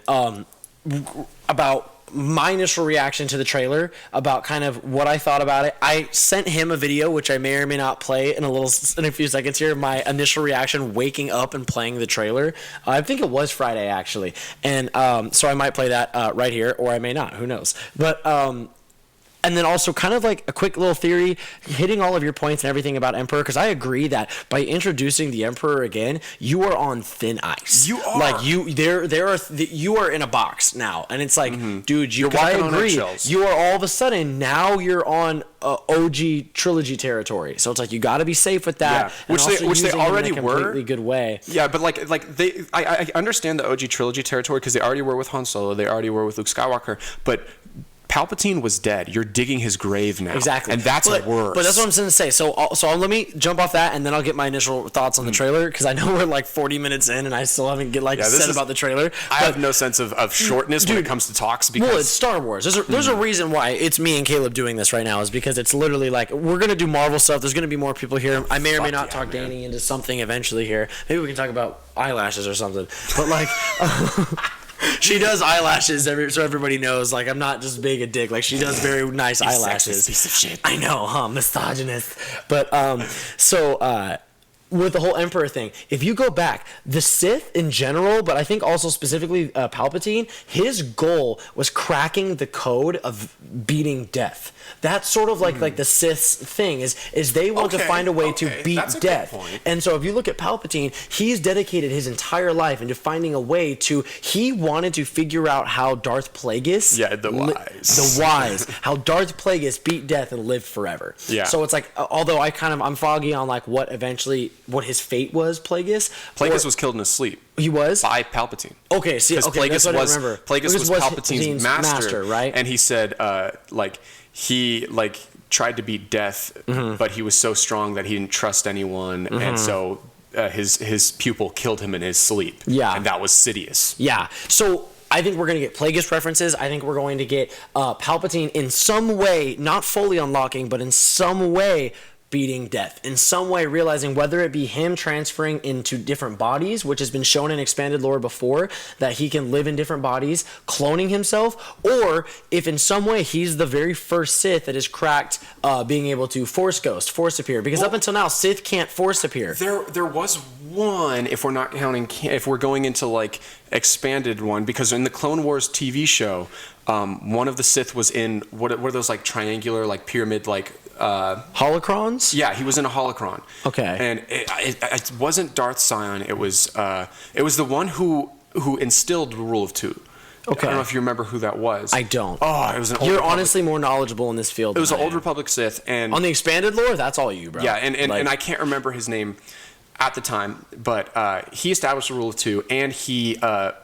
About my initial reaction to the trailer, about kind of what I thought about it. I sent him a video, which I may or may not play in a few seconds here. My initial reaction waking up and playing the trailer. I think it was Friday actually, and so I might play that right here, or I may not. Who knows? But and then also kind of like a quick little theory, hitting all of your points and everything about Emperor, because I agree that by introducing the Emperor again, you are on thin ice. You are. Like you are in a box now, and it's like, dude, you're walking on eggshells. You are all of a sudden now you're on OG trilogy territory, so it's like you got to be safe with that. Yeah. Which they already were. Completely good way. Yeah, but I understand the OG trilogy territory because they already were with Han Solo, they already were with Luke Skywalker, but Palpatine was dead. You're digging his grave now. Exactly. And that's worse. But that's what I'm going to say. So let me jump off that, and then I'll get my initial thoughts on the trailer, because I know we're like 40 minutes in, and I still haven't said about the trailer. I have no sense of shortness when it comes to talks. Because well, it's Star Wars. There's a reason why it's me and Caleb doing this right now, is because it's literally like, we're going to do Marvel stuff. There's going to be more people here. I may or may not talk Danny into something eventually here. Maybe we can talk about eyelashes or something. But like... She does eyelashes, so everybody knows. Like, I'm not just being a dick. Like, she does very nice eyelashes. Piece of shit. I know, misogynist. But with the whole Emperor thing, if you go back, the Sith in general, but I think also specifically Palpatine, his goal was cracking the code of beating death. That's sort of like the Sith's thing is they want to find a way to beat death. And so if you look at Palpatine, he's dedicated his entire life into finding a way to. He wanted to figure out how Darth Plagueis, the wise, how Darth Plagueis beat death and lived forever. Yeah. So it's like, although I'm foggy on like what his fate was. Plagueis was killed in his sleep. He was by Palpatine. Okay, see, Plagueis that's what I remember. Plagueis was Palpatine's master, right? And he said, he tried to beat death, but he was so strong that he didn't trust anyone, and so his pupil killed him in his sleep. Yeah, and that was Sidious. Yeah, so. I think we're going to get Plagueis references. I think we're going to get Palpatine in some way, not fully unlocking, but in some way beating death. In some way realizing whether it be him transferring into different bodies, which has been shown in expanded lore before, that he can live in different bodies, cloning himself, or if in some way he's the very first Sith that has cracked being able to Force Ghost, Force Appear. Because up until now, Sith can't Force Appear. There was one, if we're not counting, if we're going into like expanded one, because in the Clone Wars TV show, one of the Sith was in what are those like triangular like pyramid like holocrons? Yeah, he was in a holocron. Okay. And it wasn't Darth Sion. It was the one who instilled the rule of two. Okay. I don't know if you remember who that was. I don't. Oh, it was an old You're Republic. Honestly more knowledgeable in this field. It was an Old Republic Sith, and on the expanded lore, that's all you, bro. Yeah, and I can't remember his name at the time, but he established the rule of two, and he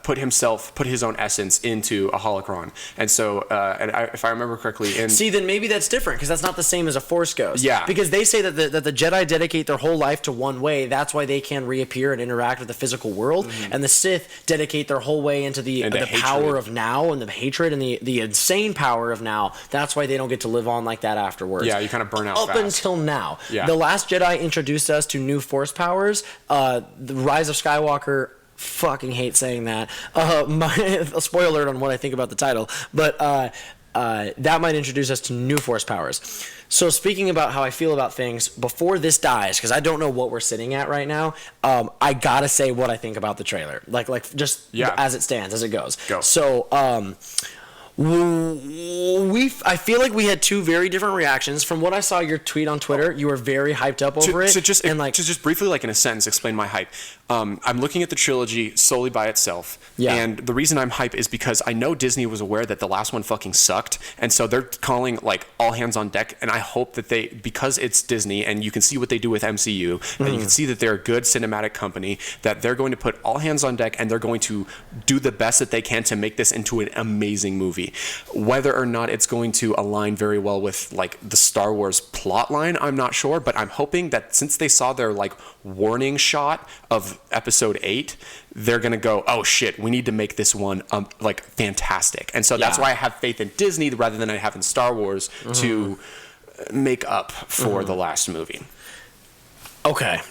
put his own essence into a holocron. And so, if I remember correctly, then maybe that's different, because that's not the same as a Force Ghost. Yeah. Because they say that the Jedi dedicate their whole life to one way. That's why they can reappear and interact with the physical world. And the Sith dedicate their whole way into the power of now and the hatred and the insane power of now. That's why they don't get to live on like that afterwards. Yeah, you kind of burn out up fast. until now. Yeah. The Last Jedi introduced us to new Force powers. The Rise of Skywalker, fucking hate saying that. A spoiler alert on what I think about the title, but that might introduce us to new Force powers. So speaking about how I feel about things before this dies, because I don't know what we're sitting at right now, I gotta say what I think about the trailer, as it stands, as it goes. Go. So I feel like we had two very different reactions. From what I saw your tweet on Twitter, you were very hyped up over it. To just briefly, like in a sentence, explain my hype. I'm looking at the trilogy solely by itself. Yeah. And the reason I'm hype is because I know Disney was aware that the last one fucking sucked. And so they're calling like all hands on deck. And I hope that because it's Disney and you can see what they do with MCU, and you can see that they're a good cinematic company, that they're going to put all hands on deck and they're going to do the best that they can to make this into an amazing movie. Whether or not it's going to align very well with like the Star Wars plot line, I'm not sure, but I'm hoping that since they saw their like warning shot of episode 8, they're gonna go, oh shit, we need to make this one like fantastic. And so that's why I have faith in Disney rather than I have in Star Wars to make up for the last movie. Okay,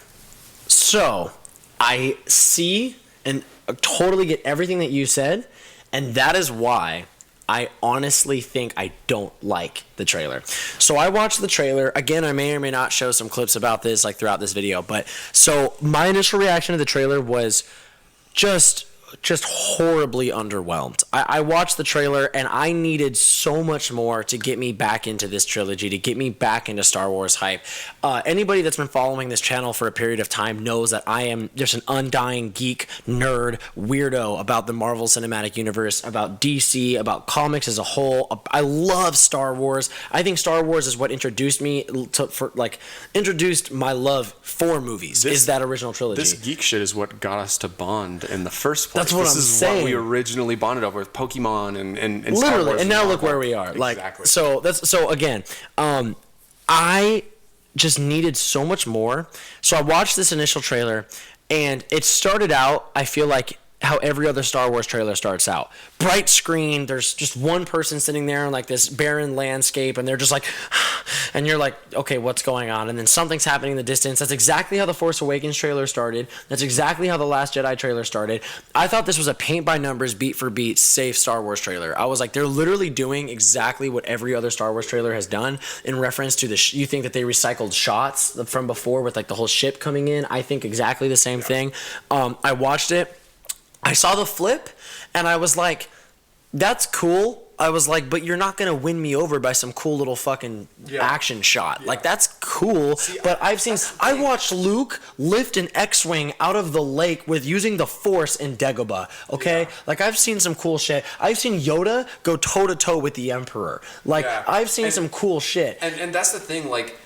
so I see and totally get everything that you said, and that is why I honestly think I don't like the trailer. So I watched the trailer. Again, I may or may not show some clips about this like throughout this video. But so my initial reaction to the trailer was just horribly underwhelmed. I watched the trailer and I needed so much more to get me back into this trilogy, to get me back into Star Wars hype. Anybody that's been following this channel for a period of time knows that I am just an undying geek, nerd, weirdo about the Marvel Cinematic Universe, about DC, about comics as a whole. I love Star Wars. I think Star Wars is what introduced me introduced my love for movies. Is that original trilogy. This geek shit is what got us to bond in the first place. That's what this I'm is saying. What we originally bonded over with Pokemon and literally, Star Wars and now look where we are. Like, exactly. So again, I just needed so much more. So I watched this initial trailer, and it started out, I feel like, how every other Star Wars trailer starts out. Bright screen, there's just one person sitting there in like this barren landscape, and they're just like, and you're like, okay, what's going on? And then something's happening in the distance. That's exactly how the Force Awakens trailer started. That's exactly how the Last Jedi trailer started. I thought this was a paint by numbers, beat for beat, safe Star Wars trailer. I was like, they're literally doing exactly what every other Star Wars trailer has done in reference to the, you think that they recycled shots from before with like the whole ship coming in. I think exactly the same thing. I watched it. I saw the flip, and I was like, that's cool. I was like, but you're not going to win me over by some cool little fucking action shot. Yeah. Like, that's cool. See, but I watched Luke lift an X-Wing out of the lake with using the Force in Dagobah, okay? Yeah. Like, I've seen some cool shit. I've seen Yoda go toe-to-toe with the Emperor. Like, I've seen some cool shit. And that's the thing, like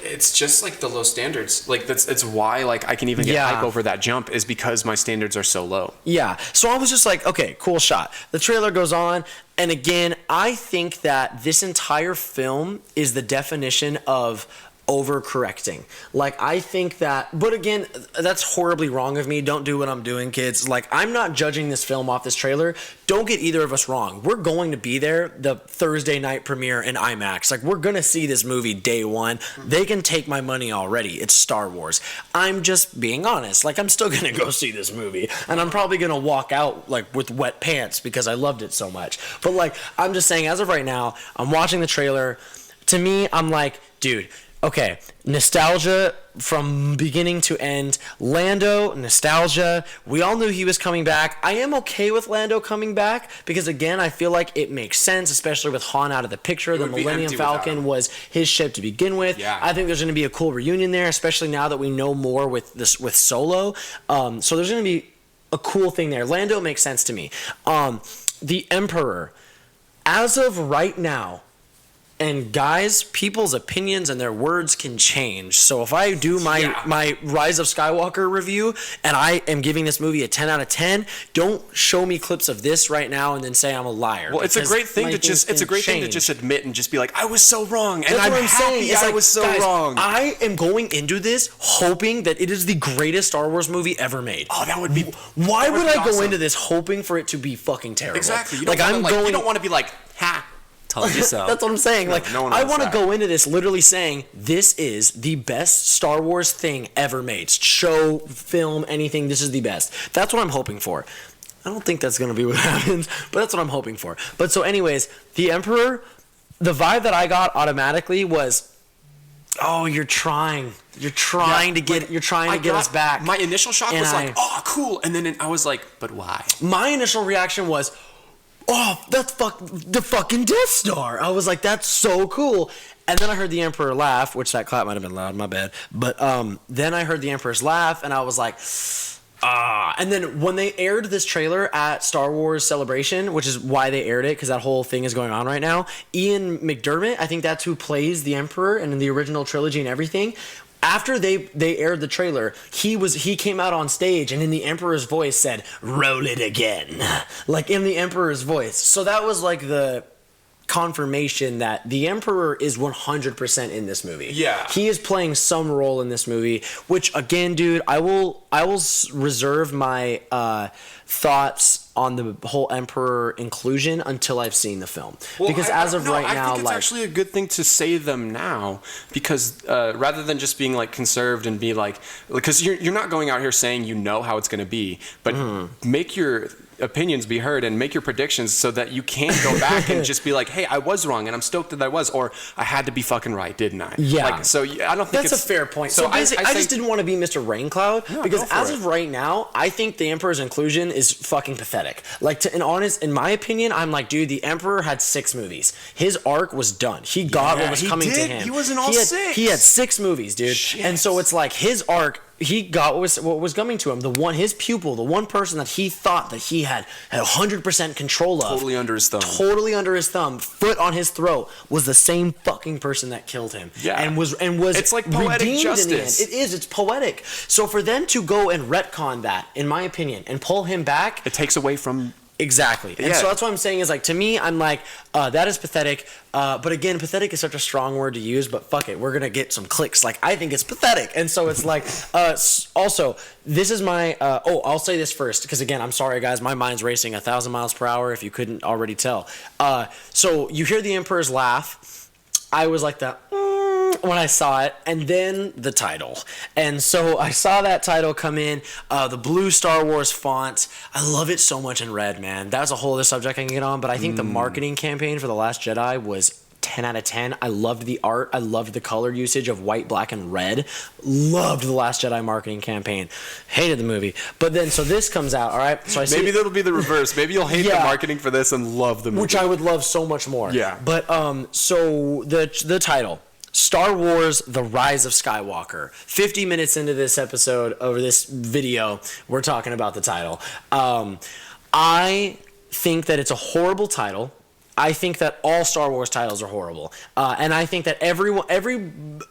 it's just like the low standards. Like it's why like I can even get hype over that jump is because my standards are so low. Yeah. So I was just like, okay, cool shot. The trailer goes on, and again, I think that this entire film is the definition of overcorrecting. Like, I think that, but again, that's horribly wrong of me. Don't do what I'm doing, kids. Like, I'm not judging this film off this trailer. Don't get either of us wrong. We're going to be there the Thursday night premiere in IMAX. Like, we're going to see this movie day one. They can take my money already. It's Star Wars. I'm just being honest. Like, I'm still going to go see this movie, and I'm probably going to walk out like with wet pants because I loved it so much. But like, I'm just saying, as of right now, I'm watching the trailer. To me, I'm like, dude, okay, nostalgia from beginning to end. Lando, nostalgia. We all knew he was coming back. I am okay with Lando coming back because, again, I feel like it makes sense, especially with Han out of the picture. The Millennium Falcon was his ship to begin with. Yeah. I think there's going to be a cool reunion there, especially now that we know more with Solo. So there's going to be a cool thing there. Lando makes sense to me. The Emperor, as of right now, and guys, people's opinions and their words can change. So if I do my Rise of Skywalker review and I am giving this movie a 10 out of 10, don't show me clips of this right now and then say I'm a liar. Well, it's a great thing to just admit and just be like, I was so wrong, and I'm happy I was so wrong. I am going into this hoping that it is the greatest Star Wars movie ever made. Oh, that would be. Why would I go into this hoping for it to be fucking terrible? Exactly. You don't want to be like, ha. Told you so. That's what I'm saying. Like, no I want to go into this literally saying this is the best Star Wars thing ever made. Show, film, anything. This is the best. That's what I'm hoping for. I don't think that's going to be what happens, but that's what I'm hoping for. But so anyways, the Emperor, the vibe that I got automatically was, oh, you're trying to get us back. My initial shock was like, oh, cool. And then I was like, but why? My initial reaction was, oh, that's the fucking Death Star. I was like, that's so cool. And then I heard the Emperor laugh, which that clap might have been loud, my bad. But then I heard the Emperor's laugh, and I was like, ah. And then when they aired this trailer at Star Wars Celebration, which is why they aired it, because that whole thing is going on right now, Ian McDiarmid, I think that's who plays the Emperor and in the original trilogy and everything. After they aired the trailer, he came out on stage and in the Emperor's voice said, "Roll it again," like in the Emperor's voice. So that was like the confirmation that the Emperor is 100% in this movie. Yeah, he is playing some role in this movie. Which again, dude, I will reserve my thoughts on the whole Emperor inclusion until I've seen the film. Well, because as of right now, I think it's actually a good thing to say them now, because rather than just being like conserved and be like, because you're not going out here saying you know how it's going to be, but make your opinions be heard and make your predictions so that you can go back and just be like, hey, I was wrong and I'm stoked that I was, or I had to be fucking right, didn't I? Yeah. Like, so I don't think that's a fair point. So I just didn't want to be Mr. Raincloud, because as of right now, I think the Emperor's inclusion is fucking pathetic. Like, in my opinion, I'm like, dude, the Emperor had 6 movies. His arc was done. He got what was coming to him. He was in all 6. He had 6 movies, dude. Shit. And so it's like his arc, he got what was coming to him. His pupil, the one person that he thought that he had 100% control of. Totally under his thumb. Foot on his throat, was the same fucking person that killed him. Yeah. And was it's like poetic justice. In the end. It is. It's poetic. So for them to go and retcon that, in my opinion, and pull him back, it takes away from Exactly. And so that's what I'm saying is like, to me, I'm like, that is pathetic. But again, pathetic is such a strong word to use, but fuck it. We're going to get some clicks. Like, I think it's pathetic. And so it's like, also, this is my, I'll say this first, because again, I'm sorry guys, my mind's racing 1,000 miles per hour if you couldn't already tell. So you hear the Emperor's laugh. I was like that. When I saw it, and then the title. And so I saw that title come in, the blue Star Wars font. I love it so much in red, man. That's a whole other subject I can get on, but I think the marketing campaign for The Last Jedi was 10 out of 10. I loved the art. I loved the color usage of white, black, and red. Loved The Last Jedi marketing campaign. Hated the movie. But then, so this comes out, all right? So I see, maybe that'll be the reverse. Maybe you'll hate the marketing for this and love the movie. Which I would love so much more. Yeah. But, so the title, Star Wars The Rise of Skywalker. 50 minutes into this episode, over this video, we're talking about the title. I think that it's a horrible title. I think that all Star Wars titles are horrible. And I think that every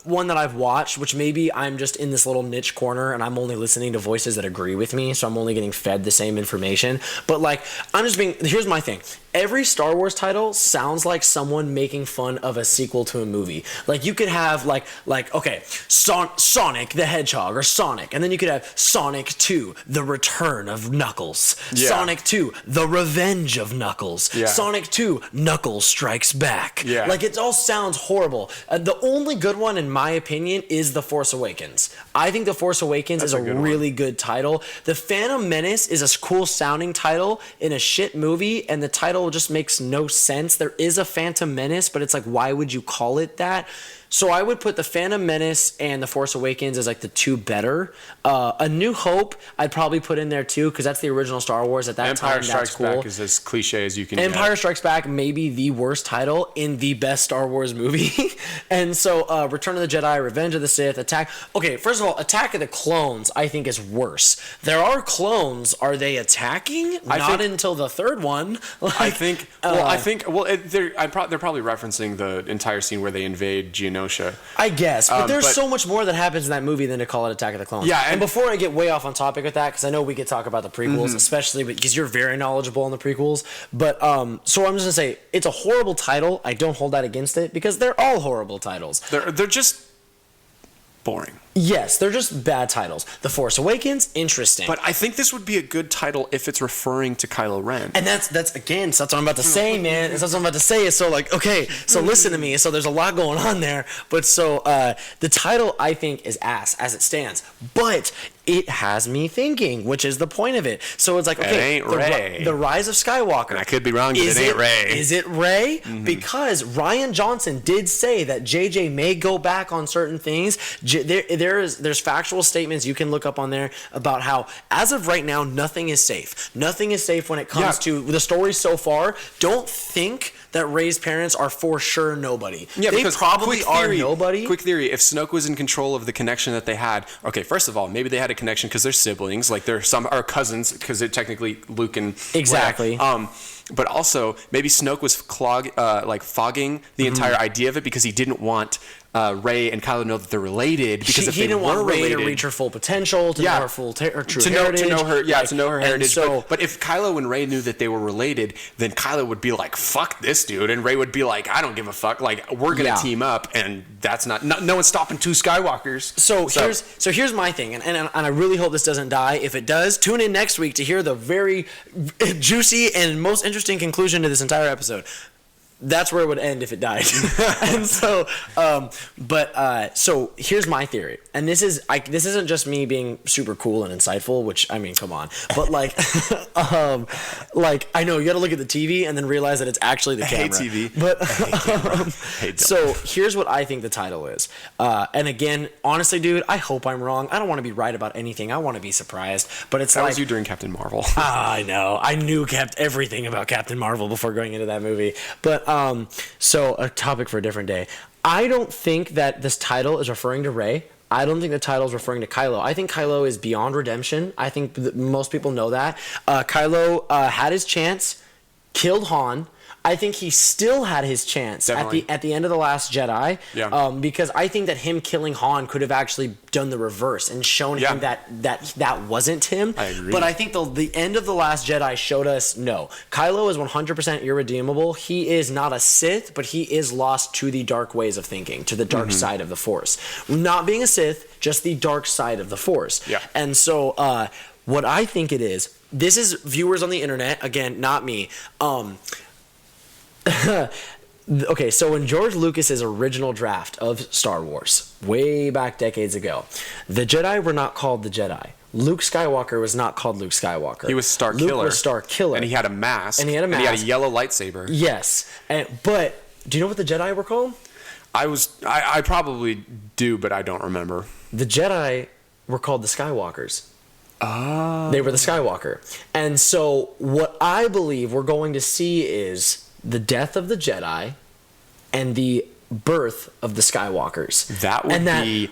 one that I've watched, which maybe I'm just in this little niche corner and I'm only listening to voices that agree with me, so I'm only getting fed the same information. But like, here's my thing. Every Star Wars title sounds like someone making fun of a sequel to a movie. Like you could have okay, Sonic the Hedgehog or Sonic, and then you could have Sonic 2, The Return of Knuckles. Yeah. Sonic 2, The Revenge of Knuckles. Yeah. Sonic 2, Knuckles Strikes Back. Yeah. Like it all sounds horrible. The only good one in my opinion is The Force Awakens. I think The Force Awakens is a really good title. The Phantom Menace is a cool sounding title in a shit movie, and the title just makes no sense. There is a Phantom Menace, but it's like, why would you call it that? So I would put The Phantom Menace and The Force Awakens as like the two better. A New Hope I'd probably put in there too, because that's the original Star Wars at that time. Empire Strikes Back is as cliche as you can Empire Strikes Back may be the worst title in the best Star Wars movie. And so Return of the Jedi, Revenge of the Sith, Attack. Okay, first of all, Attack of the Clones I think is worse. There are clones. Are they attacking? Not until the third one. Like, they're probably referencing the entire scene where they invade Geonosis. I guess, but there's so much more that happens in that movie than to call it Attack of the Clones. Yeah, and before I get way off on topic with that, because I know we could talk about the prequels, especially because you're very knowledgeable on the prequels. But so I'm just gonna say it's a horrible title. I don't hold that against it because they're all horrible titles. They're just boring. Yes, they're just bad titles. The Force Awakens, interesting. But I think this would be a good title if it's referring to Kylo Ren. And that's what I'm about to say, man. That's what I'm about to say. So like, okay, so listen to me. So there's a lot going on there. But so the title I think is ass as it stands. But it has me thinking, which is the point of it. So it's like, okay, it ain't Rey. The Rise of Skywalker. And I could be wrong, but it ain't Rey. Is it Rey? Mm-hmm. Because Rian Johnson did say that JJ may go back on certain things. There's factual statements you can look up on there about how, as of right now, nothing is safe. Nothing is safe when it comes to the story so far. Don't think that Rey's parents are for sure nobody. Yeah, they probably are nobody. Quick theory, if Snoke was in control of the connection that they had, okay, first of all, maybe they had a connection because they're siblings, like they're are cousins, because they're technically Luke and exactly. But also, maybe Snoke was fogging the entire idea of it because he didn't want Rey and Kylo know that they're related, because if he didn't want Rey to reach her full potential, to know her full true heritage, to know her heritage. So, but if Kylo and Rey knew that they were related, then Kylo would be like, "Fuck this dude," and Rey would be like, "I don't give a fuck. Like, we're gonna team up, and that's not no one's stopping two Skywalkers." So here's my thing, and I really hope this doesn't die. If it does, tune in next week to hear the very juicy and most interesting conclusion to this entire episode. That's where it would end if it died. And so, so here's my theory, and this isn't just me being super cool and insightful, which, I mean, come on, but like, I know you got to look at the TV and then realize that it's actually the camera. I hate TV. But so here's what I think the title is, and again, honestly, dude, I hope I'm wrong. I don't want to be right about anything. I want to be surprised, but it's that was you during Captain Marvel. I know. I knew everything about Captain Marvel before going into that movie, but. So a topic for a different day. I don't think that this title is referring to Rey. I don't think the title is referring to Kylo. I think Kylo is beyond redemption. I think most people know that. Kylo had his chance, killed Han. I think he still had his chance Definitely. at the end of The Last Jedi. Yeah. Because I think that him killing Han could have actually done the reverse and shown him that wasn't him. I agree. But I think the end of The Last Jedi showed us, no, Kylo is 100% irredeemable. He is not a Sith, but he is lost to the dark ways of thinking, to the dark side of the Force. Not being a Sith, just the dark side of the Force. Yeah. And so what I think it is, this is viewers on the internet, again, not me. Okay, so in George Lucas's original draft of Star Wars, way back decades ago, the Jedi were not called the Jedi. Luke Skywalker was not called Luke Skywalker. He was Star Luke Killer. was Star Killer. And he had a mask. And he had a And he had a yellow lightsaber. Yes. But do you know what the Jedi were called? I probably do, but I don't remember. The Jedi were called the Skywalkers. Oh. They were the Skywalker. And so what I believe we're going to see is the death of the Jedi and the birth of the Skywalkers. That would be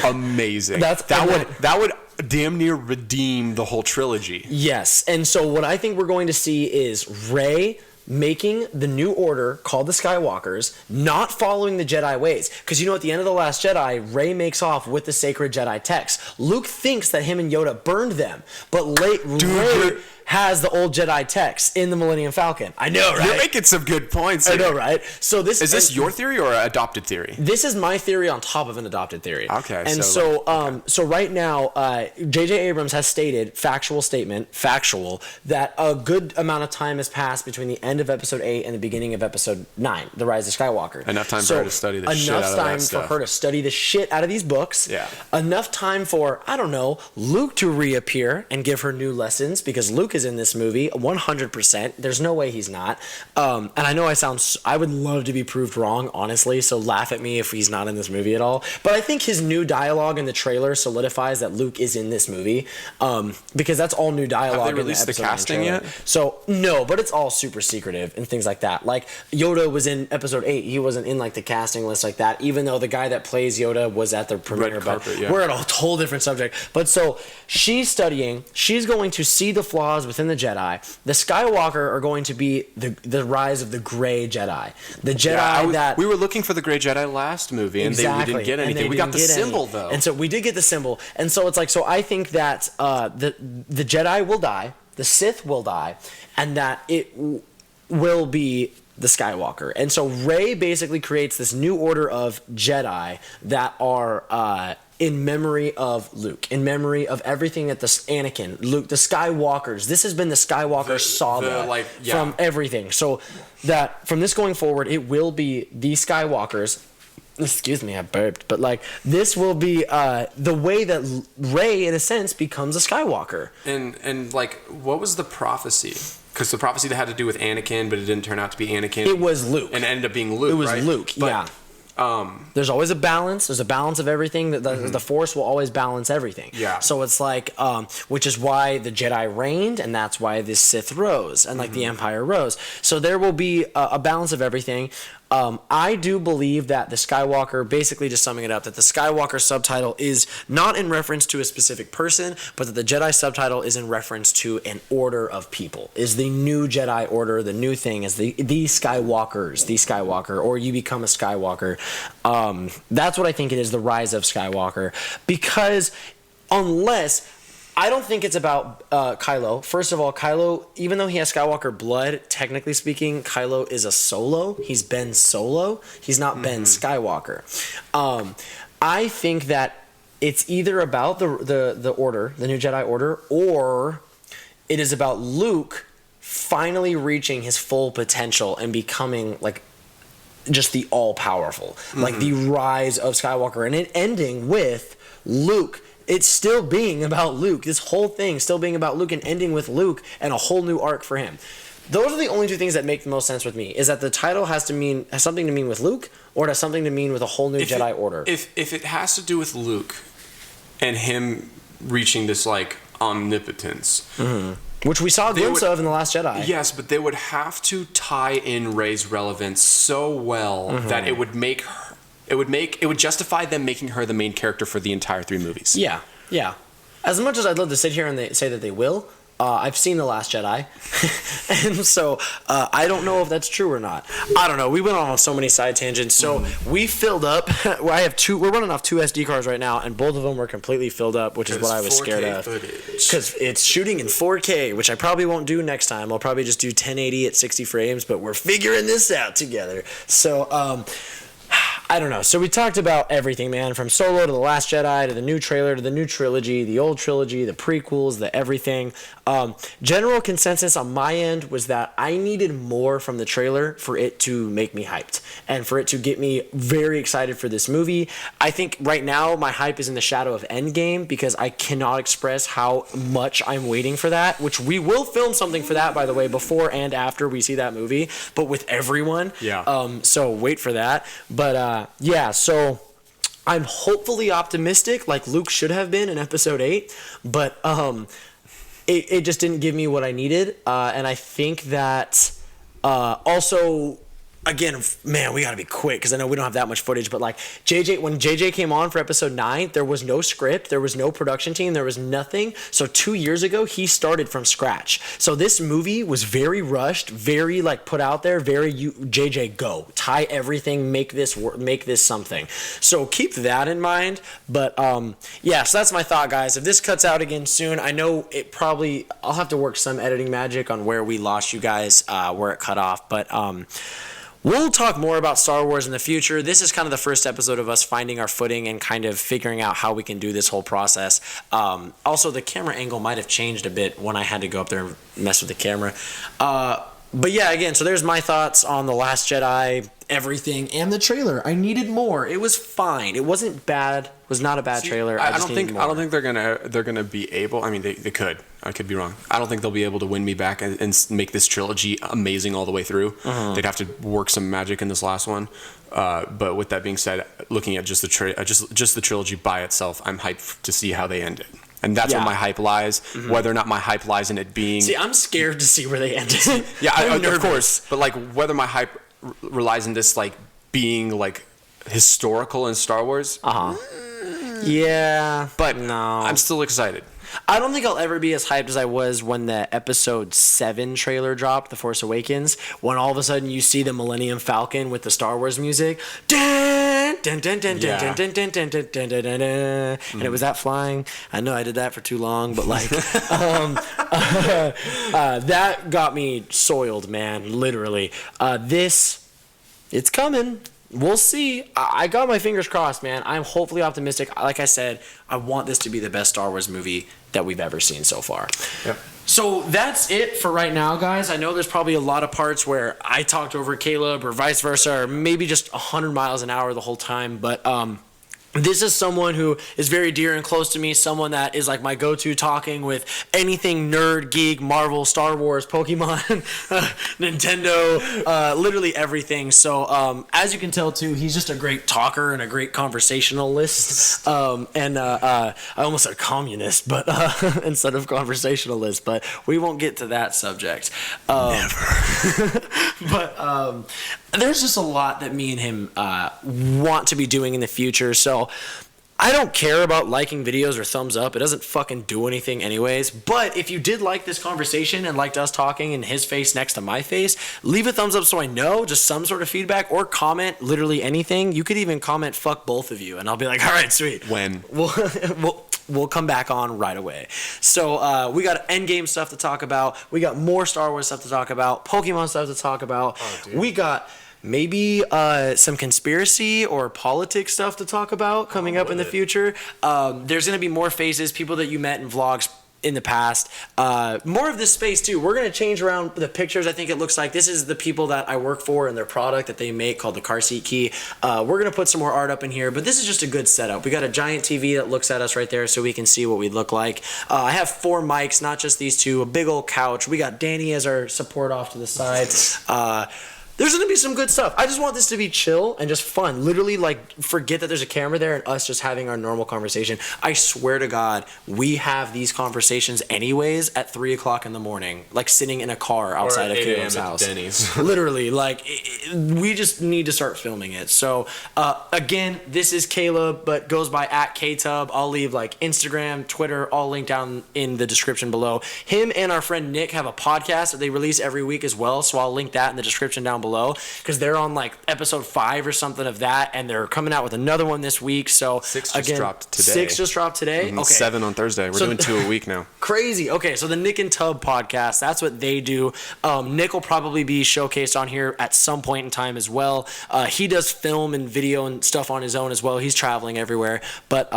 amazing. That would damn near redeem the whole trilogy. Yes. And so what I think we're going to see is Rey making the new order called the Skywalkers, not following the Jedi ways. Because you know, at the end of The Last Jedi, Rey makes off with the sacred Jedi texts. Luke thinks that him and Yoda burned them, but Rey has the old Jedi texts in the Millennium Falcon. I know, right? You're making some good points here. I know, right? So Is this your theory or an adopted theory? This is my theory on top of an adopted theory. Okay. And so right now, J.J. Abrams has stated, factual, that a good amount of time has passed between the end of Episode 8 and the beginning of Episode 9, The Rise of Skywalker. Enough time for her to study the shit out of that Enough time stuff. for her to study the shit out of these books. Yeah. Enough time for, I don't know, Luke to reappear and give her new lessons, because Luke is in this movie 100%. There's no way he's not. And I know I would love to be proved wrong, honestly, so laugh at me if he's not in this movie at all. But I think his new dialogue in the trailer solidifies that Luke is in this movie, because that's all new dialogue. Have they released the casting yet? So, no, but it's all super secretive and things like that. Like, Yoda was in Episode 8. He wasn't in, like, the casting list like that, even though the guy that plays Yoda was at the premiere. Red carpet, yeah. We're at a whole different subject. But so, she's studying. She's going to see the flaws within the Jedi. The Skywalker are going to be the rise of the Gray Jedi. The Jedi we were looking for the Gray Jedi last movie, and we didn't get anything. We got the symbol, though. And so we did get the symbol. And so it's like, so I think that the Jedi will die, the Sith will die, and that it will be the Skywalker. And so Rey basically creates this new order of Jedi that are in memory of Luke, in memory of everything that the Anakin, Luke, the Skywalkers. This has been the Skywalker saga from everything. So that from this going forward, it will be the Skywalkers. Excuse me, I burped. But like, this will be the way that Rey, in a sense, becomes a Skywalker. And like, what was the prophecy? Because the prophecy that had to do with Anakin, but it didn't turn out to be Anakin. It was Luke. And it ended up being Luke, It was right? Luke, But, yeah. There's always a balance. There's a balance of everything. The Force will always balance everything. Yeah. So it's like, which is why the Jedi reigned, and that's why the Sith rose, and like the Empire rose. So there will be a balance of everything. I do believe that the Skywalker, basically just summing it up, that the Skywalker subtitle is not in reference to a specific person, but that the Jedi subtitle is in reference to an order of people. Is the new Jedi order, the new thing is the Skywalkers, the Skywalker, or you become a Skywalker. That's what I think it is, the rise of Skywalker. Because unless... I don't think it's about Kylo. First of all, Kylo, even though he has Skywalker blood, technically speaking, Kylo is a Solo. He's Ben Solo. He's not Ben Skywalker. I think that it's either about the Order, the New Jedi Order, or it is about Luke finally reaching his full potential and becoming like just the all-powerful, like the rise of Skywalker, and it ending with Luke. It's still being about Luke. This whole thing still being about Luke and ending with Luke and a whole new arc for him. Those are the only two things that make the most sense with me. Is that the title has something to mean with Luke, or it has something to mean with a whole new Jedi Order. If it has to do with Luke and him reaching this like omnipotence, which we saw a glimpse of in The Last Jedi. Yes, but they would have to tie in Rey's relevance so well that it would make her. It would justify them making her the main character for the entire 3 movies. Yeah. As much as I'd love to sit here and say that they will, I've seen The Last Jedi, and so I don't know if that's true or not. I don't know. We went on so many side tangents. So we filled up. I have two. We're running off 2 SD cards right now, and both of them were completely filled up, which is what I was scared of. Because it's shooting in 4K, which I probably won't do next time. I'll probably just do 1080 at 60 frames, but we're figuring this out together. So, I don't know. So we talked about everything, man, from Solo to The Last Jedi to the new trailer to the new trilogy, the old trilogy, the prequels, the everything. General consensus on my end was that I needed more from the trailer for it to make me hyped and for it to get me very excited for this movie. I think right now my hype is in the shadow of Endgame because I cannot express how much I'm waiting for that, which we will film something for that, by the way, before and after we see that movie, but with everyone. Yeah. So wait for that. But yeah, so I'm hopefully optimistic, like Luke should have been in Episode 8, but it just didn't give me what I needed, and I think that also. Again, man, we gotta be quick because I know we don't have that much footage. But like when JJ came on for Episode 9, there was no script, there was no production team, there was nothing. So 2 years ago, he started from scratch. So this movie was very rushed, very like put out there, very JJ go tie everything, make this work, make this something. So keep that in mind. But yeah, so that's my thought, guys. If this cuts out again soon, I know I'll have to work some editing magic on where we lost you guys, where it cut off, but we'll talk more about Star Wars in the future. This is kind of the first episode of us finding our footing and kind of figuring out how we can do this whole process. Also, the camera angle might have changed a bit when I had to go up there and mess with the camera. But yeah, again, so there's my thoughts on The Last Jedi, everything, and the trailer. I needed more. It was fine. It wasn't bad. It was not a bad trailer. I don't think they're gonna be able. I mean, they could. I could be wrong. I don't think they'll be able to win me back and make this trilogy amazing all the way through. They'd have to work some magic in this last one. But with that being said, looking at just the trilogy by itself, I'm hyped to see how they end it. And that's where my hype lies. Whether or not my hype lies in it being... See, I'm scared to see where they end it. Yeah, of course. But like, whether my hype relies in this like being like historical in Star Wars. Yeah. But no. I'm still excited. I don't think I'll ever be as hyped as I was when the Episode 7 trailer dropped, The Force Awakens, when all of a sudden you see the Millennium Falcon with the Star Wars music. Dun, dun, dun, dun, dun, dun, dun, dun, dun, dun, dun, dun, dun. And it was that flying. I know I did that for too long, but like that got me soiled, man, literally. It's coming. We'll see. I got my fingers crossed, man. I'm hopefully optimistic. Like I said, I want this to be the best Star Wars movie that we've ever seen so far. Yep. So that's it for right now, guys. I know there's probably a lot of parts where I talked over Caleb or vice versa, or maybe just 100 miles an hour the whole time, but this is someone who is very dear and close to me, someone that is like my go-to talking with anything nerd, geek, Marvel, Star Wars, Pokemon, Nintendo, literally everything. So as you can tell too, he's just a great talker and a great conversationalist. I almost said communist, but instead of conversationalist, but we won't get to that subject. Never. But there's just a lot that me and him want to be doing in the future. So I don't care about liking videos or thumbs up. It doesn't fucking do anything anyways. But if you did like this conversation and liked us talking and his face next to my face, leave a thumbs up so I know, just some sort of feedback, or comment literally anything. You could even comment fuck both of you and I'll be like, all right, sweet. When? We'll come back on right away. So we got Endgame stuff to talk about. We got more Star Wars stuff to talk about. Pokemon stuff to talk about. We got maybe some conspiracy or politics stuff to talk about coming up in the future. There's going to be more faces, people that you met in vlogs in the past. More of this space too. We're going to change around the pictures. I think it looks like this is the people that I work for and their product that they make called the Car Seat Key. We're going to put some more art up in here, but this is just a good setup. We got a giant TV that looks at us right there so we can see what we look like. I have 4 mics, not just these two, a big old couch. We got Danny as our support off to the side. There's gonna be some good stuff. I just want this to be chill and just fun. Literally, like, forget that there's a camera there and us just having our normal conversation. I swear to God, we have these conversations anyways at 3 o'clock in the morning, like sitting in a car outside of Caleb's house. Denny's. Literally, like, we just need to start filming it. So, again, this is Caleb, but goes by @KTub. I'll leave like Instagram, Twitter, all linked down in the description below. Him and our friend Nick have a podcast that they release every week as well, so I'll link that in the description down below, because they're on like episode 5 or something of that, and they're coming out with another one this week. So 6 just dropped today. 6 just dropped today. Okay. 7 on Thursday. We're doing 2 a week now. Crazy. Okay, so the Nick and Tub podcast, that's what they do. Nick will probably be showcased on here at some point in time as well. He does film and video and stuff on his own as well. He's traveling everywhere, but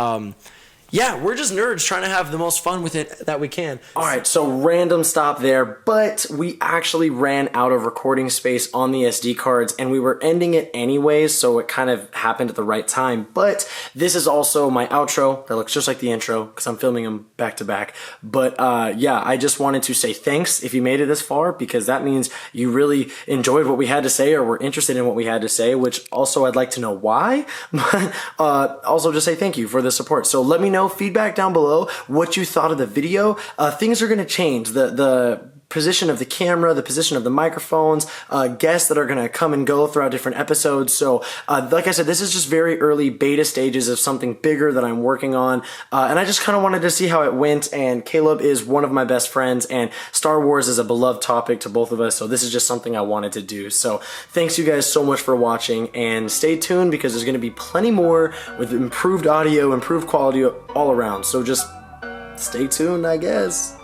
yeah, we're just nerds trying to have the most fun with it that we can. All right, so random stop there, but we actually ran out of recording space on the SD cards, and we were ending it anyways, so it kind of happened at the right time. But this is also my outro that looks just like the intro because I'm filming them back to back. But yeah, I just wanted to say thanks if you made it this far, because that means you really enjoyed what we had to say or were interested in what we had to say, which also I'd like to know why. But also just say thank you for the support. So let me know feedback down below what you thought of the video. Things are going to change. The position of the camera, the position of the microphones, guests that are going to come and go throughout different episodes. So like I said, this is just very early beta stages of something bigger that I'm working on. And I just kind of wanted to see how it went. And Caleb is one of my best friends, and Star Wars is a beloved topic to both of us. So this is just something I wanted to do. So thanks you guys so much for watching, and stay tuned because there's going to be plenty more with improved audio, improved quality all around. So just stay tuned, I guess.